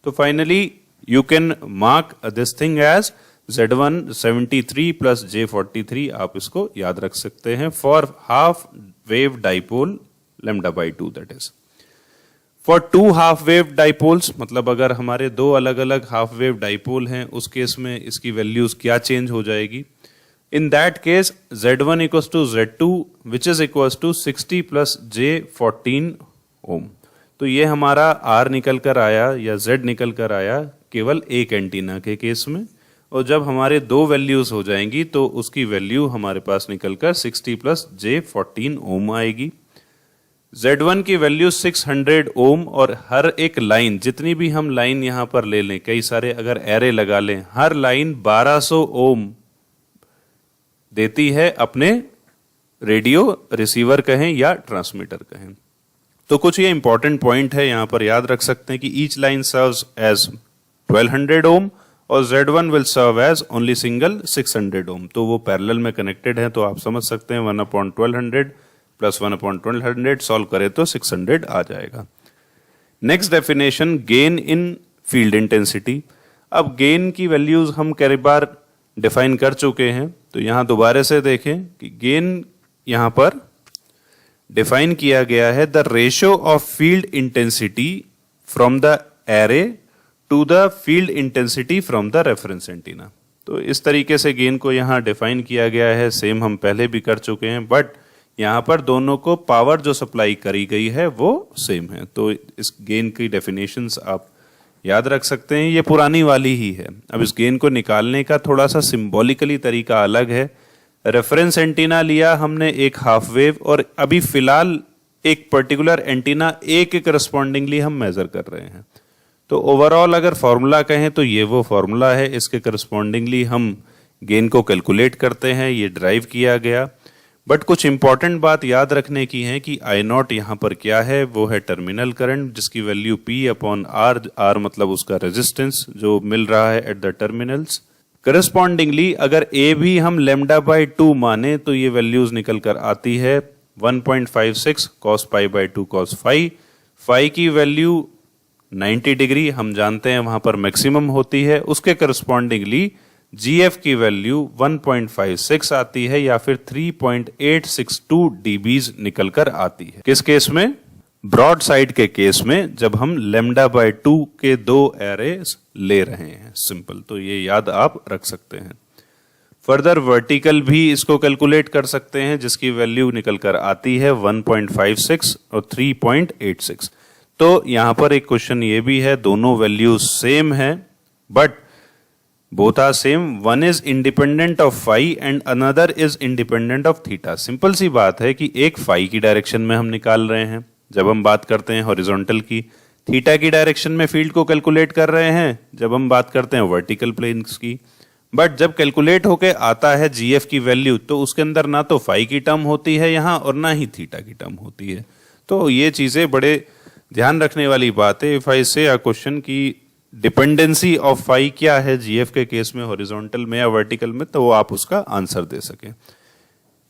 तो finally you can mark this thing as Z1 73 plus J43। आप इसको याद रख सकते हैं for half wave dipole lambda by 2, that is for 2 half wave dipoles, मतलब अगर हमारे दो अलग अलग हाफ वेव डाइपोल हैं उस केस में इसकी वैल्यूज क्या चेंज हो जाएगी। In that case, Z1 equals to Z2, which is equals to 60 plus J14 ohm. तो ये हमारा R निकल कर आया या Z निकल कर आया केवल एक एंटीना के केस में, और जब हमारे दो वैल्यूज हो जाएंगी तो उसकी वैल्यू हमारे पास निकल कर 60 प्लस J14 ओम आएगी। Z1 की वैल्यू 600 ओम, और हर एक लाइन, जितनी भी हम लाइन यहाँ पर ले लें, कई सारे अगर एरे लगा लें, हर लाइन 1200 ओम देती है अपने रेडियो रिसीवर कहें या ट्रांसमीटर कहें। तो कुछ ये इंपॉर्टेंट पॉइंट है यहाँ पर याद रख सकते हैं कि each line serves as 1200 ohm और Z1 will serve as only single 600 ohm. तो वो पैरेलल में कनेक्टेड है, तो आप समझ सकते हैं 1/1200 प्लस 1/1200 सॉल्व करें तो 600 आ जाएगा। Next definition, gain in field intensity. अब गेन की वैल्यूज हम कई बार डिफाइन कर चुके हैं, तो यहां दोबारा से देखें कि गेन यहां पर डिफाइन किया गया है the ratio of field intensity from the array to the field intensity from the reference antenna. तो इस तरीके से गेन को यहां डिफाइन किया गया है। सेम हम पहले भी कर चुके हैं, बट यहां पर दोनों को पावर जो सप्लाई करी गई है वो सेम है। तो इस गेन की डेफिनेशंस आप याद रख सकते हैं, ये पुरानी वाली ही है। अब इस गेन को निकालने का थोड़ा सा सिंबॉलिकली तरीका अलग है। रेफरेंस एंटीना लिया हमने एक हाफ वेव, और अभी फिलहाल एक पर्टिकुलर एंटीना ए के करस्पॉन्डिंगली हम मेजर कर रहे हैं। तो ओवरऑल अगर फॉर्मूला कहें तो ये वो फॉर्मूला है, इसके करस्पॉन्डिंगली हम गेन को कैलकुलेट करते हैं, ये ड्राइव किया गया। बट कुछ इंपॉर्टेंट बात याद रखने की है कि आई नॉट यहाँ पर क्या है, वो है टर्मिनल करंट, जिसकी वैल्यू P/R, R मतलब उसका रेजिस्टेंस जो मिल रहा है एट द टर्मिनल्स। करस्पॉन्डिंगली अगर A भी हम लैम्डा बाई 2 माने तो ये वैल्यूज निकल कर आती है 1.56 cos pi by 2 cos phi, phi की वैल्यू 90 डिग्री हम जानते हैं वहां पर मैक्सिमम होती है, उसके करस्पॉन्डिंगली जीएफ की वैल्यू 1.56 आती है या फिर 3.862 डीबीज निकलकर आती है। किस केस में? ब्रॉड साइड के केस में, जब हम लैम्डा बाय 2 के दो एरेस ले रहे हैं। सिंपल, तो ये याद आप रख सकते हैं। फर्दर वर्टिकल भी इसको कैलकुलेट कर सकते हैं जिसकी वैल्यू निकलकर आती है 1.56 और 3.86। तो यहां पर एक क्वेश्चन ये भी है, दोनों वैल्यूज सेम है but both are same, one is independent of phi and another is independent of theta. Simple सी बात है कि एक फाई की डायरेक्शन में हम निकाल रहे हैं जब हम बात करते हैं हॉरिजॉन्टल की, थीटा की डायरेक्शन में फील्ड को कैलकुलेट कर रहे हैं जब हम बात करते हैं वर्टिकल प्लेन्स की। बट जब कैलकुलेट होके आता है जीएफ की वैल्यू, तो उसके अंदर ना तो फाई की टर्म होती है यहां और ना ही थीटा की टर्म होती है। तो ये चीजें बड़े ध्यान रखने वाली बात है। इफ आई से अ क्वेश्चन की डिपेंडेंसी ऑफ फाई क्या है जीएफ के केस में, हॉरिजॉन्टल में या वर्टिकल में, तो वो आप उसका आंसर दे सकें।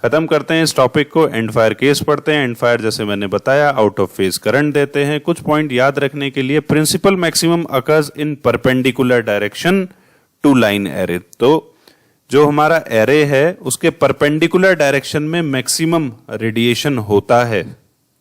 खत्म करते हैं इस टॉपिक को, एंड फायर केस पढ़ते हैं। एंड फायर जैसे मैंने बताया आउट ऑफ फेज करंट देते हैं। कुछ पॉइंट याद रखने के लिए, principal maximum occurs in perpendicular direction to line array. तो जो हमारा एरे है उसके परपेंडिकुलर डायरेक्शन में मैक्सिमम रेडिएशन होता है।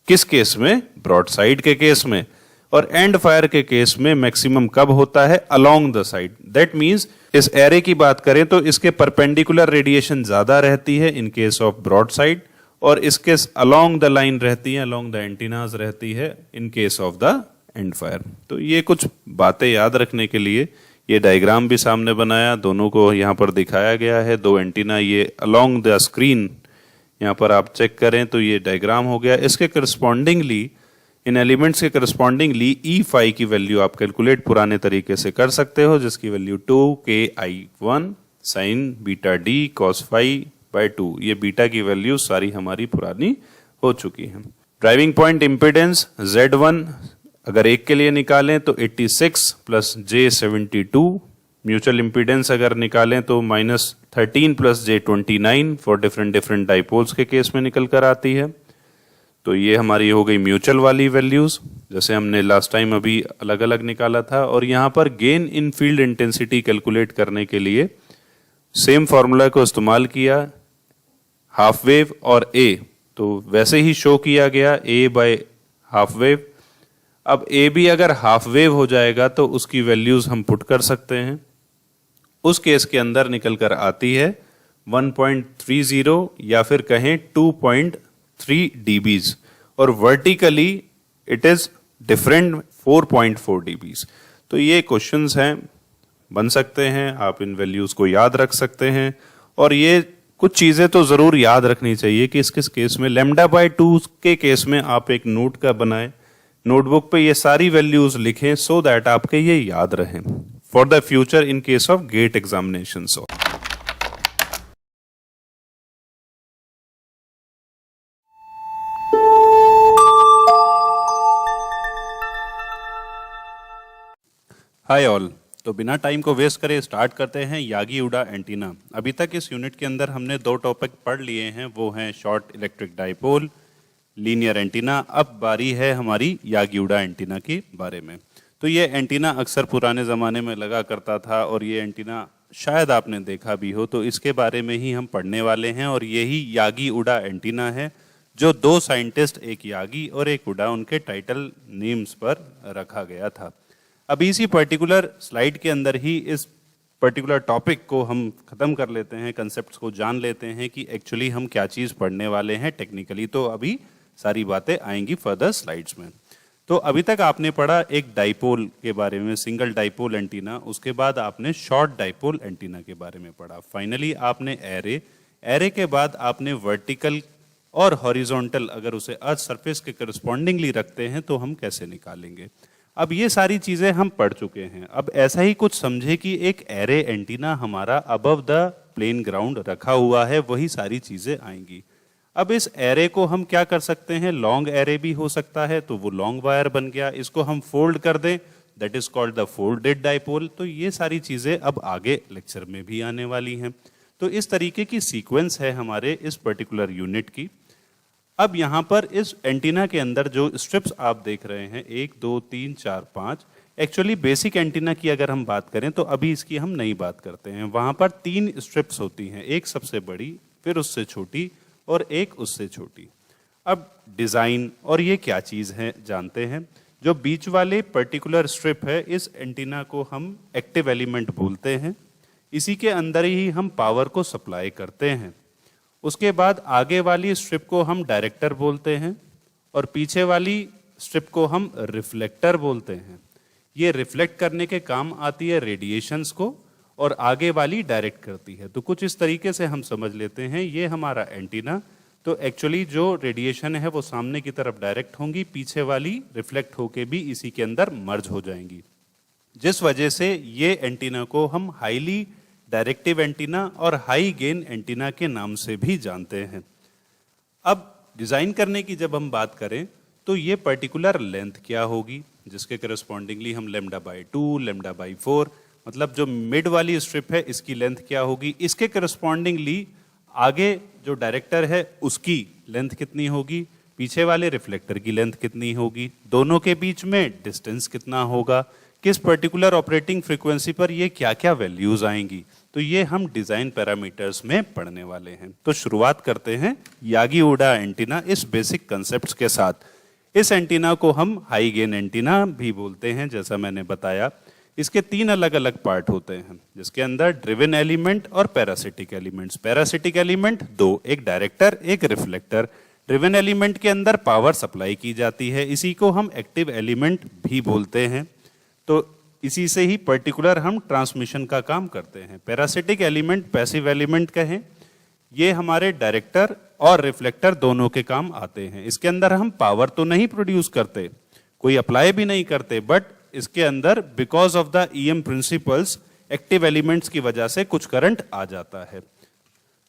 किस केस में? ब्रॉड साइड के केस में। और एंड फायर के केस में मैक्सिमम कब होता है? Along the side. That means इस एरे की बात करें तो इसके परपेंडिकुलर रेडिएशन ज्यादा रहती है in case of broadside, और इसके अलोंग द लाइन रहती है, अलोंग द एंटीनाज रहती है in case of the end fire. तो ये कुछ बातें याद रखने के लिए ये डायग्राम भी सामने बनाया, दोनों को यहाँ पर दिखाया गया है। दो एंटीना ये अलोंग द स्क्रीन, यहाँ पर आप चेक करें तो ये डायग्राम हो गया। इसके करस्पॉन्डिंगली, इन एलिमेंट्स के करस्पॉन्डिंगली ई फाई की वैल्यू आप कैलकुलेट पुराने तरीके से कर सकते हो, जिसकी value 2ki1 sine beta d cos phi by 2। ये बीटा की वैल्यू सारी हमारी पुरानी हो चुकी है। ड्राइविंग पॉइंट इंपेडेंस Z1 अगर एक के लिए निकालें तो 86 प्लस J72, म्यूचुअल इंपीडेंस अगर निकालें तो -13 plus J29 for different dipoles के केस में निकल कर आती है। तो ये हमारी हो गई म्यूचुअल वाली वैल्यूज, जैसे हमने लास्ट टाइम अभी अलग अलग निकाला था। और यहाँ पर gain in field intensity calculate करने के लिए सेम फॉर्मूला को इस्तेमाल किया, हाफ वेव और ए, तो वैसे ही शो किया गया A बाय हाफ वेव। अब ए भी अगर हाफ वेव हो जाएगा तो उसकी वैल्यूज हम पुट कर सकते हैं। उस केस के अंदर निकल कर आती है 1.30 या फिर कहें 2.3 डीबीज, और वर्टिकली इट इज डिफरेंट 4.4 डीबीज। तो ये क्वेश्चंस हैं, बन सकते हैं, आप इन वैल्यूज को याद रख सकते हैं। और ये कुछ चीजें तो जरूर याद रखनी चाहिए कि किस केस में, लैम्डा बाय 2 के केस में आप एक नोट का बनाएं, नोटबुक पे ये सारी वैल्यूज लिखें सो दैट आपके ये याद रहें for the future in case of GATE examination. Hi all, तो बिना टाइम को वेस्ट करे स्टार्ट करते हैं यागी उडा एंटीना। अभी तक इस यूनिट के अंदर हमने दो टॉपिक पढ़ लिए हैं, वो हैं short electric dipole, linear antenna. अब बारी है हमारी यागी उडा एंटीना के बारे में। तो ये एंटीना अक्सर पुराने ज़माने में लगा करता था और ये एंटीना शायद आपने देखा भी हो, तो इसके बारे में ही हम पढ़ने वाले हैं। और यही यागी उडा एंटीना है जो दो साइंटिस्ट, एक यागी और एक उडा, उनके टाइटल नेम्स पर रखा गया था। अब इसी पर्टिकुलर स्लाइड के अंदर ही इस पर्टिकुलर टॉपिक को हम खत्म कर लेते हैं, कंसेप्ट्स को जान लेते हैं कि एक्चुअली हम क्या चीज़ पढ़ने वाले हैं टेक्निकली। तो अभी सारी बातें आएंगी फर्दर स्लाइड्स में। तो अभी तक आपने पढ़ा एक डाइपोल के बारे में, सिंगल डाइपोल एंटीना, उसके बाद आपने शॉर्ट डाइपोल एंटीना के बारे में पढ़ा। फाइनली आपने एरे, एरे के बाद आपने वर्टिकल और हॉरिजॉन्टल, अगर उसे अर्थ सरफेस के करस्पॉन्डिंगली रखते हैं तो हम कैसे निकालेंगे। अब ये सारी चीजें हम पढ़ चुके हैं। अब ऐसा ही कुछ समझे कि एक एरे एंटीना हमारा अबव द प्लेन ग्राउंड रखा हुआ है, वही सारी चीजें आएंगी। अब इस एरे को हम क्या कर सकते हैं, लॉन्ग एरे भी हो सकता है, तो वो लॉन्ग वायर बन गया। इसको हम फोल्ड कर दें, that is called the folded dipole. तो ये सारी चीजें अब आगे लेक्चर में भी आने वाली हैं। तो इस तरीके की सीक्वेंस है हमारे इस पर्टिकुलर यूनिट की। अब यहाँ पर इस एंटीना के अंदर जो स्ट्रिप्स आप देख रहे हैं, 1 2 3 4 5, एक्चुअली बेसिक एंटीना की अगर हम बात करें तो अभी इसकी हम नहीं बात करते हैं। वहाँ पर 3 स्ट्रिप्स होती हैं, एक सबसे बड़ी, फिर उससे छोटी और एक उससे छोटी। अब डिज़ाइन और ये क्या चीज़ है जानते हैं। जो बीच वाले पर्टिकुलर स्ट्रिप है, इस एंटीना को हम एक्टिव एलिमेंट बोलते हैं। इसी के अंदर ही हम पावर को सप्लाई करते हैं। उसके बाद आगे वाली स्ट्रिप को हम डायरेक्टर बोलते हैं और पीछे वाली स्ट्रिप को हम रिफ्लेक्टर बोलते हैं। ये रिफ्लेक्ट करने के काम आती है रेडिएशंस को, और आगे वाली डायरेक्ट करती है। तो कुछ इस तरीके से हम समझ लेते हैं, ये हमारा एंटीना, तो एक्चुअली जो रेडिएशन है वो सामने की तरफ डायरेक्ट होंगी, पीछे वाली रिफ्लेक्ट होके भी इसी के अंदर मर्ज हो जाएंगी, जिस वजह से ये एंटीना को हम हाईली डायरेक्टिव एंटीना और हाई गेन एंटीना के नाम से भी जानते हैं। अब डिज़ाइन करने की जब हम बात करें तो ये पर्टिकुलर लेंथ क्या होगी, जिसके करस्पॉन्डिंगली हम λ/2, λ/4, मतलब जो मिड वाली स्ट्रिप है इसकी लेंथ क्या होगी, इसके करस्पॉन्डिंगली आगे जो डायरेक्टर है उसकी लेंथ कितनी होगी, पीछे वाले रिफ्लेक्टर की लेंथ कितनी होगी, दोनों के बीच में डिस्टेंस कितना होगा, किस पर्टिकुलर ऑपरेटिंग फ्रीक्वेंसी पर ये क्या क्या वैल्यूज आएंगी, तो ये हम डिजाइन पैरामीटर्स में पढ़ने वाले हैं। तो शुरुआत करते हैं यागी उडा एंटीना इस बेसिक कंसेप्ट्स के साथ। इस एंटीना को हम हाई गेन एंटीना भी बोलते हैं, जैसा मैंने बताया। इसके 3 अलग अलग पार्ट होते हैं, जिसके अंदर ड्रिवन एलिमेंट और पैरासिटिक एलिमेंट्स। पैरासिटिक एलिमेंट 2, एक डायरेक्टर एक रिफ्लेक्टर। ड्रिवन एलिमेंट के अंदर पावर सप्लाई की जाती है, इसी को हम एक्टिव एलिमेंट भी बोलते हैं। तो इसी से ही पर्टिकुलर हम ट्रांसमिशन का काम करते हैं। पैरासिटिक एलिमेंट, पैसिव एलिमेंट कहें, ये हमारे डायरेक्टर और रिफ्लेक्टर दोनों के काम आते हैं। इसके अंदर हम पावर तो नहीं प्रोड्यूस करते, कोई अप्लाई भी नहीं करते, बट इसके अंदर because of the EM principles, active elements की वजह से कुछ करंट आ जाता है।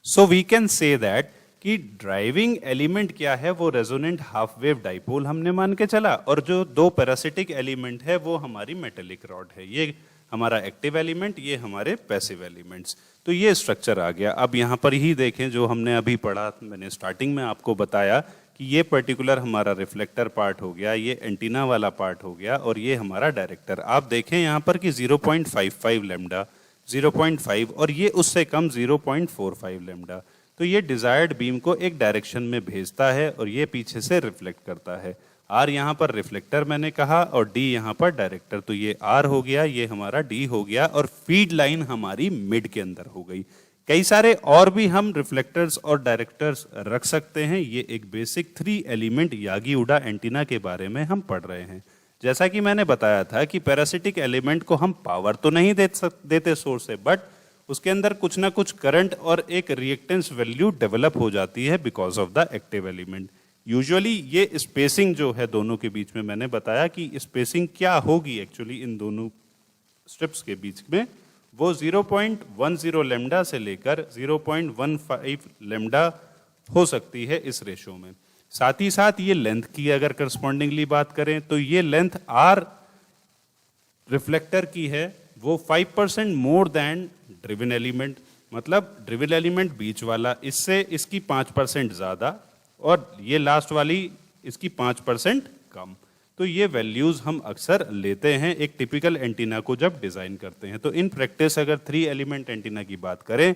So we can say that कि ड्राइविंग एलिमेंट क्या है, वो रेजोनेंट हाफ वेव डाइपोल हमने मान के चला, और जो 2 पैरासिटिक एलिमेंट है वो हमारी मेटेलिक रॉड है। ये हमारा एक्टिव एलिमेंट, ये हमारे पैसिव एलिमेंट्स। तो ये स्ट्रक्चर आ गया। अब यहाँ पर ही देखें जो हमने अभी पढ़ा, मैंने स्टार्टिंग में आपको बताया कि ये पर्टिकुलर हमारा रिफ्लेक्टर पार्ट हो गया, ये एंटीना वाला पार्ट हो गया, और ये हमारा डायरेक्टर। आप देखें यहाँ पर कि 0.55 लैम्डा, 0.5, और ये उससे कम 0.45 लैम्डा। तो ये डिजायर्ड बीम को एक डायरेक्शन में भेजता है और ये पीछे से रिफ्लेक्ट करता है। आर यहाँ पर रिफ्लेक्टर मैंने कहा और डी यहाँ पर डायरेक्टर, तो ये आर हो गया, ये हमारा डी हो गया, और फीड लाइन हमारी मिड के अंदर हो गई। कई सारे और भी हम रिफ्लेक्टर्स और डायरेक्टर्स रख सकते हैं। ये एक basic 3 element Yagi Uda antenna के बारे में हम पढ़ रहे हैं। जैसा कि मैंने बताया था कि पैरासिटिक एलिमेंट को हम पावर तो नहीं देते सोर्स से, बट उसके अंदर कुछ ना कुछ करंट और एक रिएक्टेंस वैल्यू डेवलप हो जाती है because of the active element. Usually ये स्पेसिंग जो है दोनों के बीच में, मैंने बताया कि स्पेसिंग क्या होगी एक्चुअली इन दोनों स्ट्रिप्स के बीच में, वो 0.10 लैम्डा से लेकर 0.15 लैम्डा हो सकती है इस रेशो में। साथ ही साथ ये लेंथ की अगर करस्पॉन्डिंगली बात करें तो ये लेंथ आर रिफ्लेक्टर की है, वो 5% मोर देन ड्रिवन एलिमेंट, मतलब ड्रिवन एलिमेंट बीच वाला इससे इसकी 5% ज़्यादा, और ये लास्ट वाली इसकी 5% कम। तो ये वैल्यूज़ हम अक्सर लेते हैं एक टिपिकल एंटीना को जब डिज़ाइन करते हैं। तो इन प्रैक्टिस अगर 3 एलिमेंट एंटीना की बात करें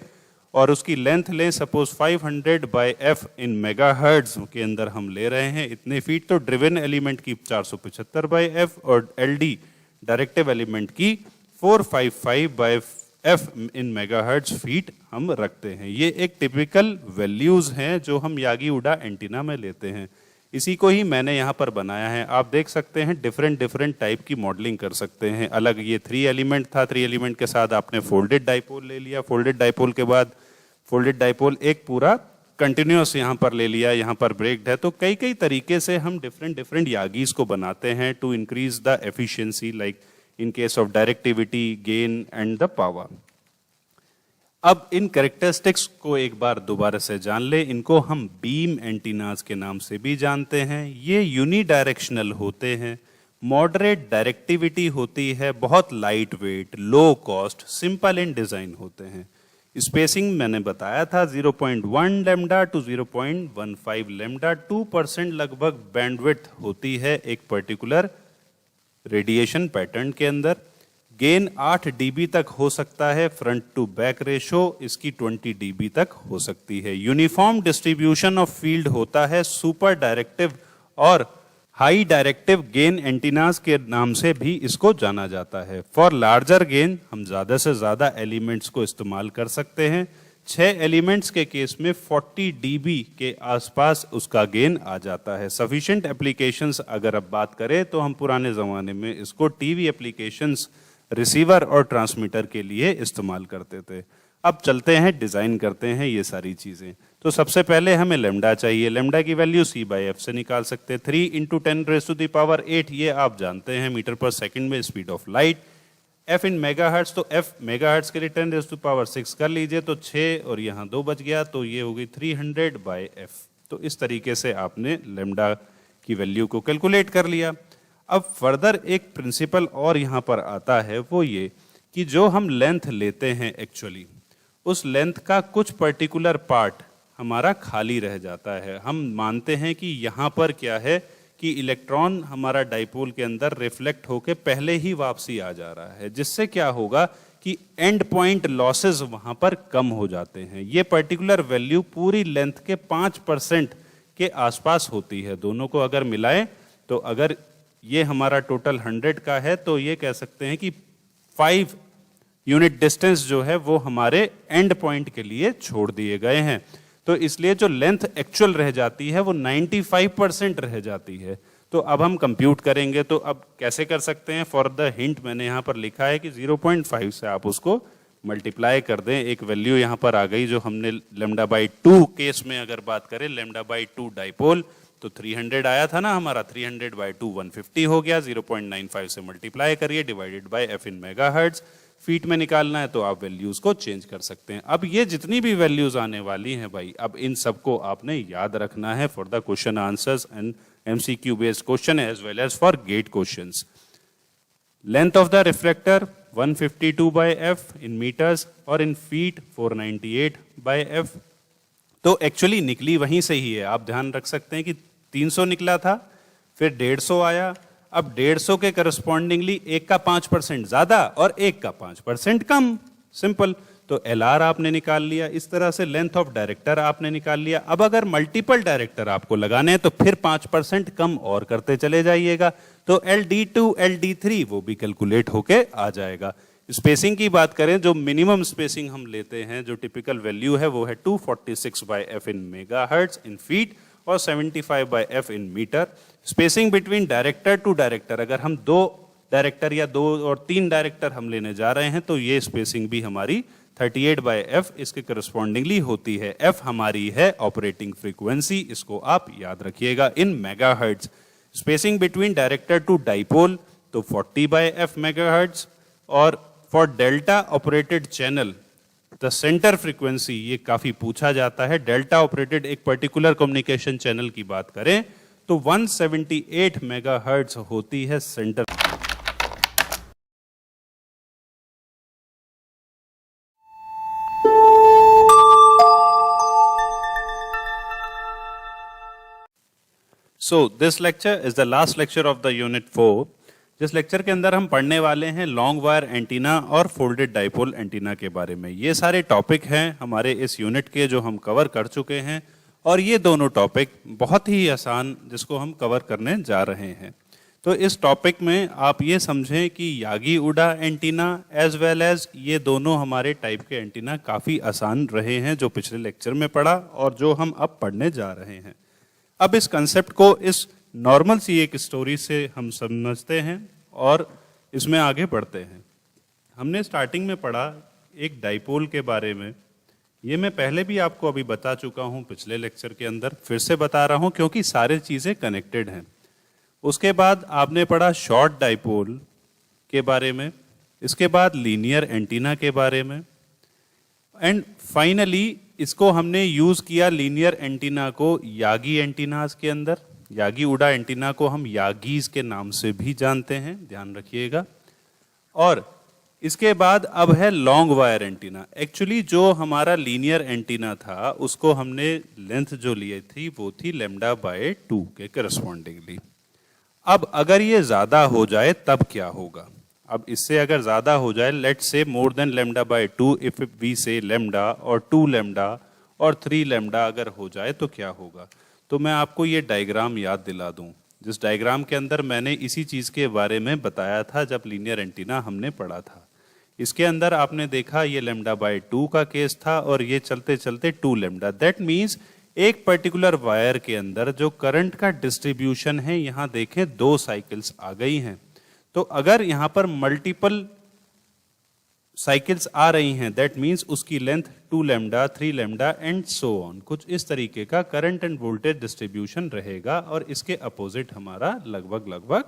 और उसकी लेंथ लें सपोज 500/f इन मेगाहर्ट्ज के अंदर हम ले रहे हैं इतने फीट, तो ड्रिवन एलिमेंट की 475/f और एलडी डायरेक्टिव एलिमेंट की 455/f इन मेगाहर्ट्ज फीट हम रखते हैं। ये एक टिपिकल वैल्यूज़ हैं जो हम यागी उडा एंटीना में लेते हैं। इसी को ही मैंने यहाँ पर बनाया है। आप देख सकते हैं डिफरेंट टाइप की मॉडलिंग कर सकते हैं। अलग ये 3 एलिमेंट था, 3 एलिमेंट के साथ आपने फोल्डेड डाइपोल ले लिया, फोल्डेड डाइपोल के बाद फोल्डेड डाइपोल एक पूरा कंटिन्यूस यहाँ पर ले लिया, यहाँ पर ब्रेक्ड है। तो कई तरीके से हम डिफरेंट यागीज को बनाते हैं to increase the efficiency, like in case of directivity, gain and the power. अब इन कैरेक्टरिस्टिक्स को एक बार दोबारा से जान ले। इनको हम बीम एंटीनास के नाम से भी जानते हैं। ये यूनिडायरेक्शनल होते हैं, मॉडरेट डायरेक्टिविटी होती है, बहुत light weight, low cost, simple in design होते हैं। स्पेसिंग मैंने बताया था 0.1 लैम्डा टू 0.15 लैम्डा, 2% लगभग बैंडविड्थ होती है एक पर्टिकुलर रेडिएशन पैटर्न के अंदर। गेन 8 डीबी तक हो सकता है, फ्रंट टू बैक रेशो इसकी 20 डीबी तक हो सकती है। यूनिफॉर्म डिस्ट्रीब्यूशन ऑफ फील्ड होता है, सुपर डायरेक्टिव और हाई डायरेक्टिव गेन एंटीनास के नाम से भी इसको जाना जाता है। फॉर लार्जर गेन हम ज्यादा से ज्यादा एलिमेंट्स को इस्तेमाल कर सकते हैं। 6 एलिमेंट्स के केस में 40 डीबी के आसपास उसका गेन आ जाता है। सफिशिएंट एप्लीकेशंस अगर अब बात करें तो हम पुराने जमाने में इसको टीवी एप्लीकेशंस, रिसीवर और ट्रांसमीटर के लिए इस्तेमाल करते थे। अब चलते हैं डिजाइन करते हैं ये सारी चीजें। तो सबसे पहले हमें लैम्डा चाहिए। लैम्डा की वैल्यू c/f से निकाल सकते हैं। 3 × 10⁻⁸ ये आप जानते हैं मीटर पर सेकंड में speed of light. f in megahertz, तो f मेगाहर्ट्ज के लिए 10⁻6 कर लीजिए तो 6 और यहाँ 2 बच गया तो ये होगी 300/f। तो इस तरीके से आपने लैम्डा की वैल्यू को कैलकुलेट कर लिया। अब फर्दर एक प्रिंसिपल और यहाँ पर आता है, वो ये कि जो हम लेंथ लेते हैं एक्चुअली उस लेंथ का कुछ पर्टिकुलर पार्ट हमारा खाली रह जाता है। हम मानते हैं कि यहाँ पर क्या है कि इलेक्ट्रॉन हमारा डाइपोल के अंदर रिफ्लेक्ट होके पहले ही वापसी आ जा रहा है, जिससे क्या होगा कि एंड पॉइंट लॉसेस वहां पर कम हो जाते हैं। ये पर्टिकुलर वैल्यू पूरी लेंथ के 5% के आसपास होती है। दोनों को अगर मिलाएं तो अगर ये हमारा टोटल 100 का है तो ये कह सकते हैं कि 5 यूनिट डिस्टेंस जो है वो हमारे एंड पॉइंट के लिए छोड़ दिए गए हैं। तो इसलिए जो लेंथ एक्चुअल रह जाती है वो 95% रह जाती है। तो अब हम कंप्यूट करेंगे, तो अब कैसे कर सकते हैं? फॉर द हिंट मैंने यहाँ पर लिखा है कि 0.5 से आप उसको मल्टीप्लाई कर दें। एक वैल्यू यहाँ पर आ गई जो हमने λ/2 केस में अगर बात करें, λ/2 डाइपोल तो 300 आया था ना हमारा, 300/2 150 हो गया। 0.95 से मल्टीप्लाई करिए, divided by f in megahertz. Feet में निकालना है तो आप वैल्यूज को चेंज कर सकते हैं। अब ये जितनी भी वैल्यूज आने वाली हैं भाई, अब इन सबको आपने याद रखना है for the question answers and MCQ based question as well as for GATE questions. Length of the reflector 152/f in metres और इन फीट 498/f। तो एक्चुअली निकली वहीं से ही है। आप ध्यान रख सकते हैं कि 300 निकला था, फिर 150 आया। अब 150 के करस्पॉन्डिंगली एक का 5% ज्यादा और एक का 5% कम, सिंपल। तो LR आपने निकाल लिया। इस तरह से लेंथ ऑफ डायरेक्टर आपने निकाल लिया। अब अगर मल्टीपल डायरेक्टर आपको लगाने हैं तो फिर 5% कम और करते चले जाइएगा, तो LD2 LD3 वो भी कैलकुलेट होके आ जाएगा। स्पेसिंग की बात करें, जो मिनिमम स्पेसिंग हम लेते हैं, जो टिपिकल वैल्यू है वो है 246/f इन मेगाहर्ट्ज इन फीट और 75/f in metre. Spacing between director to director, अगर हम 2 डायरेक्टर या 2 और 3 डायरेक्टर हम लेने जा रहे हैं तो ये स्पेसिंग भी हमारी 38/f इसके करस्पॉन्डिंगली होती है। f हमारी है ऑपरेटिंग फ्रीक्वेंसी, इसको आप याद रखिएगा in megahertz. Spacing between director to dipole तो 40/f मेगाहर्ट्ज। और for delta operated channel the centre frequency, ये काफी पूछा जाता है। डेल्टा ऑपरेटेड एक पर्टिकुलर कम्युनिकेशन चैनल की बात करें तो 178 मेगाहर्ट्ज होती है centre. So this lecture is the last lecture of the unit 4. जिस लेक्चर के अंदर हम पढ़ने वाले हैं लॉन्ग वायर एंटीना और फोल्डेड डाइपोल एंटीना के बारे में। ये सारे टॉपिक हैं हमारे इस यूनिट के जो हम कवर कर चुके हैं, और ये दोनों टॉपिक बहुत ही आसान जिसको हम कवर करने जा रहे हैं। तो इस टॉपिक में आप ये समझें कि Yagi Uda antenna as well as ये दोनों हमारे टाइप के एंटीना काफ़ी आसान रहे हैं जो पिछले लेक्चर में पढ़ा और जो हम अब पढ़ने जा रहे हैं। अब इस कंसेप्ट को इस नॉर्मल सी एक स्टोरी से हम समझते हैं और इसमें आगे बढ़ते हैं। हमने स्टार्टिंग में पढ़ा एक डाइपोल के बारे में। ये मैं पहले भी आपको अभी बता चुका हूँ पिछले लेक्चर के अंदर, फिर से बता रहा हूँ क्योंकि सारी चीज़ें कनेक्टेड हैं। उसके बाद आपने पढ़ा शॉर्ट डाइपोल के बारे में, इसके बाद लीनियर एंटीना के बारे में, एंड फाइनली इसको हमने यूज़ किया लीनियर एंटीना को यागी एंटीनास के अंदर। यागी उडा एंटीना को हम यागीज के नाम से भी जानते हैं, ध्यान रखिएगा। और इसके बाद अब है लॉन्ग वायर एंटीना। एक्चुअली जो हमारा लीनियर एंटीना था उसको हमने लेंथ जो ली थी वो थी λ/2 के करस्पॉन्डिंगली। अब अगर ये ज्यादा हो जाए तब क्या होगा? अब इससे अगर ज्यादा हो जाए, let's say more than λ/2, if we say lambda और 2 लैम्डा और 3 लैम्डा अगर हो जाए तो क्या होगा? तो मैं आपको ये डायग्राम याद दिला दूं, जिस डायग्राम के अंदर मैंने इसी चीज के बारे में बताया था जब लीनियर एंटीना हमने पढ़ा था। इसके अंदर आपने देखा ये λ/2 का केस था और ये चलते चलते 2 लैम्डा। दैट मीन्स एक पर्टिकुलर वायर के अंदर जो करंट का डिस्ट्रीब्यूशन है, यहां देखें 2 साइकिल्स आ गई हैं। तो अगर यहां पर मल्टीपल साइकिल्स आ रही हैं, दैट मीन्स उसकी length 2 lambda, 3 lambda and so on, कुछ इस तरीके का करंट एंड वोल्टेज डिस्ट्रीब्यूशन रहेगा। और इसके अपोजिट हमारा लगभग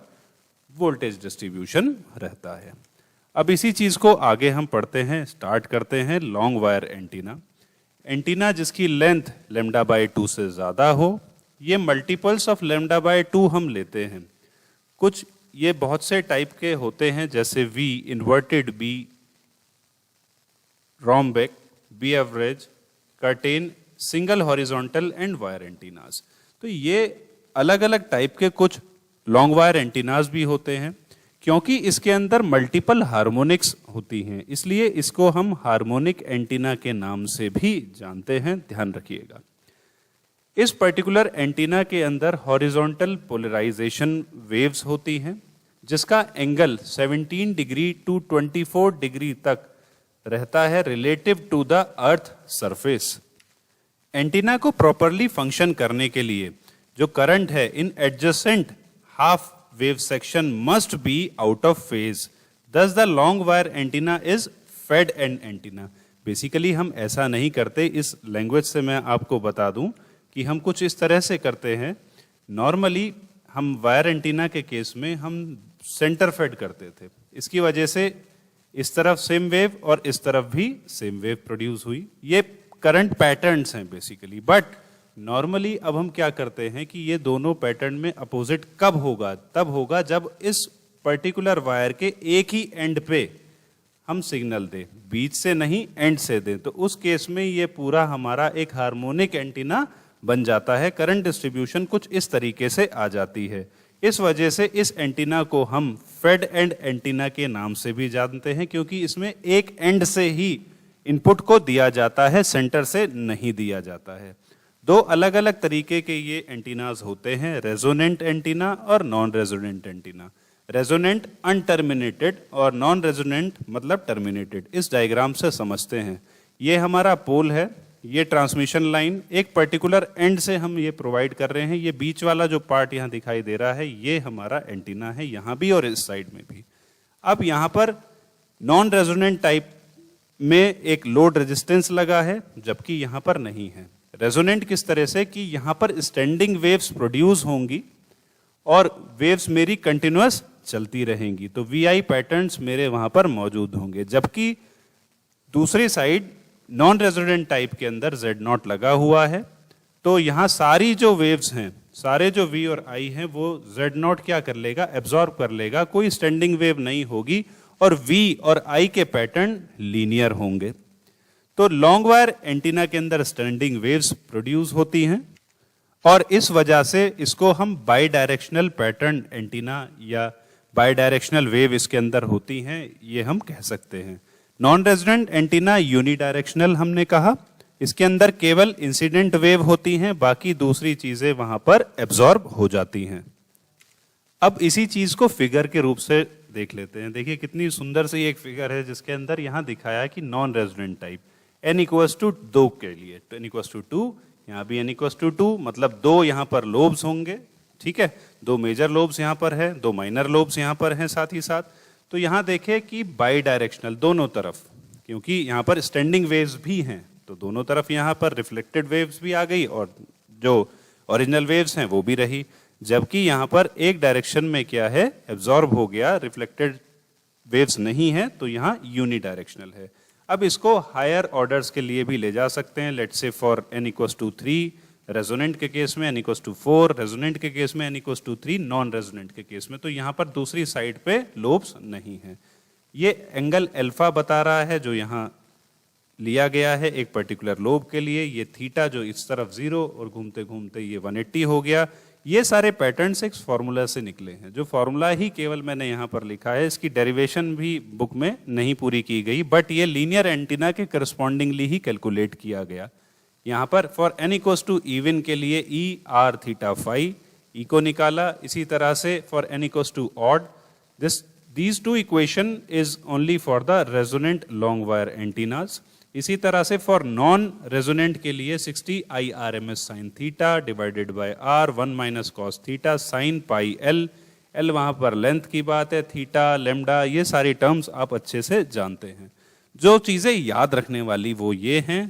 वोल्टेज डिस्ट्रीब्यूशन रहता है। अब इसी चीज को आगे हम पढ़ते हैं, स्टार्ट करते हैं लॉन्ग वायर एंटीना। एंटीना जिसकी लेंथ λ/2 से ज्यादा हो, ये मल्टीपल्स ऑफ λ/2 हम लेते हैं। कुछ ये बहुत से टाइप के होते हैं, जैसे V, inverted B, rhombic, B average, curtain, single horizontal and wire antennas. तो ये अलग अलग टाइप के कुछ लॉन्ग वायर एंटीनास भी होते हैं। क्योंकि इसके अंदर मल्टीपल हार्मोनिक्स होती हैं, इसलिए इसको हम हार्मोनिक एंटीना के नाम से भी जानते हैं, ध्यान रखिएगा। इस पर्टिकुलर एंटीना के अंदर हॉरिजॉन्टल पोलराइजेशन वेव्स होती हैं, जिसका एंगल 17 डिग्री टू 24 डिग्री तक रहता है relative to the earth surface. Antenna को प्रॉपरली फंक्शन करने के लिए जो करंट है in adjacent half wave section must be out of phase. Thus the long wire antenna is fed end antenna. Basically हम ऐसा नहीं करते, इस लैंग्वेज से मैं आपको बता दूं कि हम कुछ इस तरह से करते हैं। नॉर्मली हम वायर एंटीना के केस में हम सेंटर फेड करते थे, इसकी वजह से इस तरफ सेम वेव और इस तरफ भी सेम वेव प्रोड्यूस हुई। ये करंट पैटर्न्स हैं बेसिकली। बट नॉर्मली अब हम क्या करते हैं कि ये दोनों पैटर्न में अपोजिट कब होगा? तब होगा जब इस पर्टिकुलर वायर के एक ही एंड पे हम सिग्नल दें, बीच से नहीं एंड से दें। तो उस केस में ये पूरा हमारा एक हार्मोनिक एंटीना बन जाता है। करंट डिस्ट्रीब्यूशन कुछ इस तरीके से आ जाती है। इस वजह से इस एंटीना को हम फेड एंड एंटीना के नाम से भी जानते हैं, क्योंकि इसमें एक एंड से ही इनपुट को दिया जाता है, सेंटर से नहीं दिया जाता है। 2 अलग अलग तरीके के ये एंटीनास होते हैं, रेजोनेंट एंटीना और नॉन रेजोनेंट एंटीना। रेजोनेंट अनटर्मिनेटेड और नॉन रेजोनेंट मतलब टर्मिनेटेड। इस डायग्राम से समझते हैं, ये हमारा पोल है, ये ट्रांसमिशन लाइन एक पर्टिकुलर एंड से हम ये प्रोवाइड कर रहे हैं। ये बीच वाला जो पार्ट यहाँ दिखाई दे रहा है, ये हमारा एंटीना है, यहाँ भी और इस साइड में भी। अब यहाँ पर नॉन रेजोनेंट टाइप में एक लोड रेजिस्टेंस लगा है, जबकि यहाँ पर नहीं है। रेजोनेंट किस तरह से कि यहां पर स्टैंडिंग वेव्स प्रोड्यूस होंगी और वेव्स मेरी कंटिन्यूअस चलती रहेंगी, तो वीआई पैटर्न्स मेरे वहां पर मौजूद होंगे। जबकि दूसरी साइड नॉन रेजोनेंट टाइप के अंदर Z0 लगा हुआ है, तो यहां सारी जो वेव्स हैं, सारे जो V और I हैं, वो Z0 क्या कर लेगा? एब्जॉर्ब कर लेगा। कोई स्टैंडिंग वेव नहीं होगी और V और I के पैटर्न लीनियर होंगे। तो लॉन्ग वायर एंटीना के अंदर स्टैंडिंग वेव्स प्रोड्यूस होती हैं और इस वजह से इसको हम बाई डायरेक्शनल पैटर्न एंटीना या बाई डायरेक्शनल वेव इसके अंदर होती हैं, ये हम कह सकते हैं। नॉन रेजोनेंट एंटीना यूनिडायरेक्शनल हमने कहा, इसके अंदर केवल इंसिडेंट वेव होती हैं, बाकी दूसरी चीजें वहां पर एब्जॉर्ब हो जाती हैं। अब इसी चीज को फिगर के रूप से देख लेते हैं। देखिए कितनी सुंदर सी एक फिगर है, जिसके अंदर यहां दिखाया है कि नॉन रेजोनेंट टाइप n=2 के लिए, तो n=2, यहाँ भी n=2, मतलब 2 यहाँ पर लोब्स होंगे, ठीक है। 2 मेजर लोब्स यहाँ पर है, 2 माइनर लोब्स यहाँ पर हैं साथ ही साथ। तो यहाँ देखें कि बाई डायरेक्शनल दोनों तरफ, क्योंकि यहाँ पर स्टैंडिंग वेव्स भी हैं, तो दोनों तरफ यहाँ पर रिफ्लेक्टेड वेव्स भी आ गई और जो ओरिजिनल वेव्स हैं वो भी रही। जबकि यहाँ पर एक डायरेक्शन में क्या है? एब्जॉर्ब हो गया, रिफ्लेक्टेड वेव्स नहीं है, तो यहाँ यूनिडायरेक्शनल है। अब इसको हायर ऑर्डर्स के लिए भी ले जा सकते हैं। Let's say for n=3 resonant के केस में, n=4 रेजोनेंट के केस में, n=3 नॉन रेजोनेंट के केस में। तो यहाँ पर दूसरी साइड पे लोब्स नहीं है। ये एंगल अल्फा बता रहा है जो यहाँ लिया गया है एक पर्टिकुलर लोब के लिए, ये थीटा जो इस तरफ 0 और घूमते घूमते ये 180 हो गया। ये सारे पैटर्न्स एक फॉर्मूला से निकले हैं, जो फॉर्मूला ही केवल मैंने यहाँ पर लिखा है, इसकी डेरिवेशन भी बुक में नहीं पूरी की गई, बट ये लीनियर एंटीना के करस्पॉन्डिंगली ही कैलकुलेट किया गया। यहाँ पर for n equals to even के लिए E R theta phi E को निकाला, इसी तरह से for n equals to odd these two equation is only for the resonant long wire antennas। इसी तरह से फॉर नॉन रेजोनेंट के लिए 60 IRMS sine theta divided by R 1 minus cos theta sine pi L, L वहाँ पर length की बात है, थीटा लेमडा ये सारी टर्म्स आप अच्छे से जानते हैं। जो चीज़ें याद रखने वाली वो ये हैं,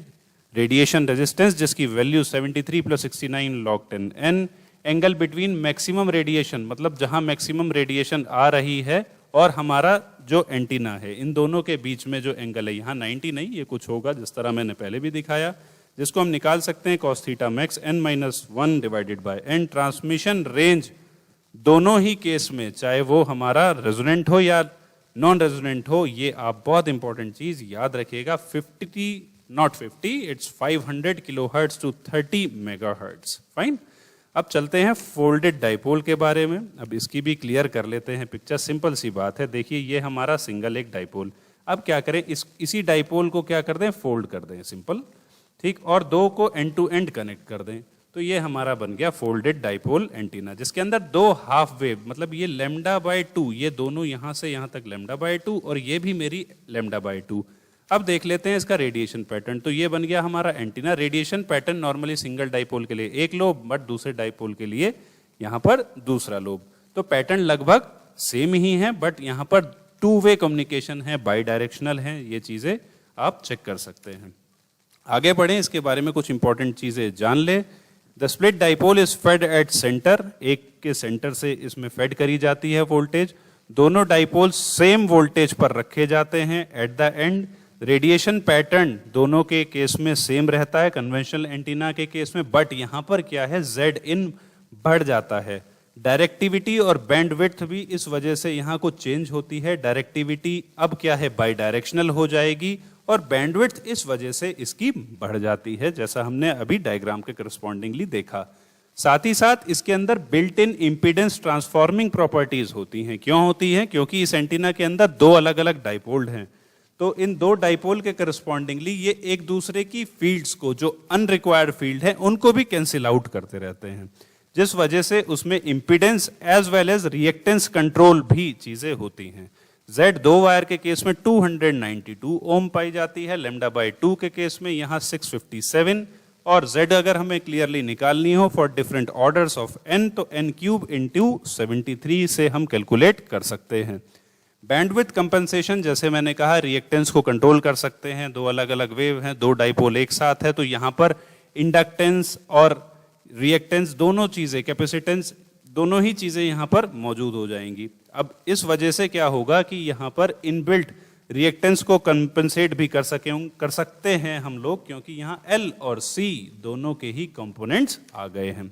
रेडिएशन रेजिस्टेंस जिसकी value 73 + 69 log 10 n, angle between maximum radiation मतलब जहाँ मैक्सिमम रेडिएशन आ रही है और हमारा जो एंटीना है, इन दोनों के बीच में जो एंगल है, यहाँ 90 नहीं, ये कुछ होगा जिस तरह मैंने पहले भी दिखाया, जिसको हम निकाल सकते हैं cos theta max n-1 divided by n। Transmission range दोनों ही केस में, चाहे वो हमारा रेजोनेंट हो या नॉन रेजोनेंट हो, ये आप बहुत इंपॉर्टेंट चीज याद रखिएगा, 50 not 50 it's 500 kilohertz to 30 megahertz. Fine. अब चलते हैं फोल्डेड डाइपोल के बारे में। अब इसकी भी क्लियर कर लेते हैं पिक्चर, सिंपल सी बात है। देखिए ये हमारा सिंगल एक डाइपोल, अब क्या करें, इसी डाइपोल को क्या कर दें, फोल्ड कर दें, सिंपल, ठीक, और दो को एंड टू एंड कनेक्ट कर दें, तो ये हमारा बन गया फोल्डेड डाइपोल एंटीना, जिसके अंदर दो हाफ वेव, मतलब ये λ/2, ये दोनों यहाँ से यहाँ तक λ/2 और ये भी मेरी λ/2। अब देख लेते हैं इसका रेडिएशन पैटर्न। तो ये बन गया हमारा antenna. Radiation pattern normally single dipole के लिए एक लोब, बट दूसरे डाइपोल के लिए यहाँ पर दूसरा लोब। तो पैटर्न लगभग सेम ही है, बट यहाँ पर टू वे कम्युनिकेशन है, बाई डायरेक्शनल है, ये चीजें आप चेक कर सकते हैं। आगे बढ़े, इसके बारे में कुछ इंपॉर्टेंट चीजें जान ले। The split dipole is fed at centre, एक के सेंटर से इसमें फेड करी जाती है वोल्टेज। दोनों डाइपोल सेम वोल्टेज पर रखे जाते हैं at the end. Radiation pattern दोनों के केस में सेम रहता है कन्वेंशनल एंटीना के केस में, बट यहाँ पर क्या है, Z in बढ़ जाता है। डायरेक्टिविटी और बैंडविड्थ भी इस वजह से यहाँ कुछ चेंज होती है। डायरेक्टिविटी अब क्या है, बाई डायरेक्शनल हो जाएगी, और बैंडविड्थ इस वजह से इसकी बढ़ जाती है, जैसा हमने अभी डायग्राम के करस्पॉन्डिंगली देखा। साथ ही साथ इसके अंदर built in impedance transforming properties होती हैं। क्यों होती हैं? क्योंकि इस एंटीना के अंदर दो अलग अलग डाइपोल हैं, तो इन दो डाइपोल के करस्पॉन्डिंगली ये एक दूसरे की फील्ड्स को, जो अनरिक्वायर्ड फील्ड है, उनको भी कैंसिल आउट करते रहते हैं, जिस वजह से उसमें impedance as well as reactance control भी चीजें होती हैं। Z दो वायर के केस में 292 ओम पाई जाती है, λ/2 के केस में यहाँ 657, और Z अगर हमें क्लियरली निकालनी हो for different orders of n, तो n³ × 73 से हम कैलकुलेट कर सकते हैं। बैंडविड्थ कंपनसेशन, जैसे मैंने कहा, रिएक्टेंस को कंट्रोल कर सकते हैं। दो अलग अलग वेव हैं, दो डाइपोल एक साथ है, तो यहाँ पर इंडक्टेंस और रिएक्टेंस दोनों चीजें, कैपेसिटेंस दोनों ही चीजें यहाँ पर मौजूद हो जाएंगी। अब इस वजह से क्या होगा कि यहाँ पर इनबिल्ट रिएक्टेंस को कंपनसेट भी कर सकते हैं हम लोग, क्योंकि यहाँ L और C दोनों के ही कंपोनेंट्स आ गए हैं।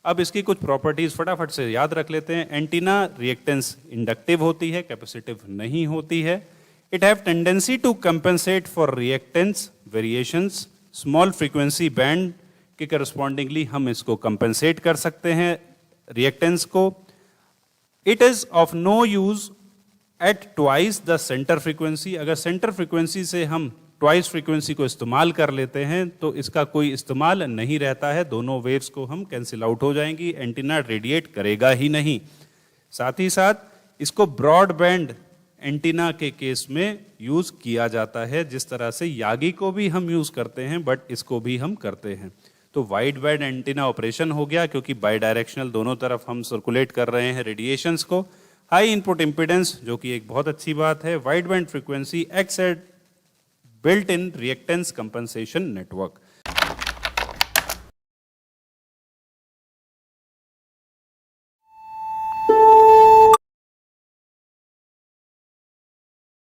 अब इसकी कुछ प्रॉपर्टीज फटाफट से याद रख लेते हैं। एंटीना रिएक्टेंस इंडक्टिव होती है, कैपेसिटिव नहीं होती है। It have tendency to compensate for reactance variations. Small frequency band के करस्पॉन्डिंगली हम इसको कंपेंसेट कर सकते हैं रिएक्टेंस को। It is of no use at twice the centre frequency. अगर सेंटर फ्रीक्वेंसी से हम ट्वाइस फ्रीक्वेंसी को इस्तेमाल कर लेते हैं तो इसका कोई इस्तेमाल नहीं रहता है, दोनों वेव्स को हम कैंसिल आउट हो जाएंगी, एंटीना रेडिएट करेगा ही नहीं। साथ ही साथ इसको ब्रॉड बैंड एंटीना के केस में यूज किया जाता है, जिस तरह से यागी को भी हम यूज करते हैं, बट इसको भी हम करते हैं। तो वाइड बैंड एंटीना ऑपरेशन हो गया, क्योंकि बाई डायरेक्शनल दोनों तरफ हम सर्कुलेट कर रहे हैं रेडिएशंस को। हाई इनपुट इंपीडेंस, जो कि एक बहुत अच्छी बात है। Wide band frequency x at built in reactance compensation network.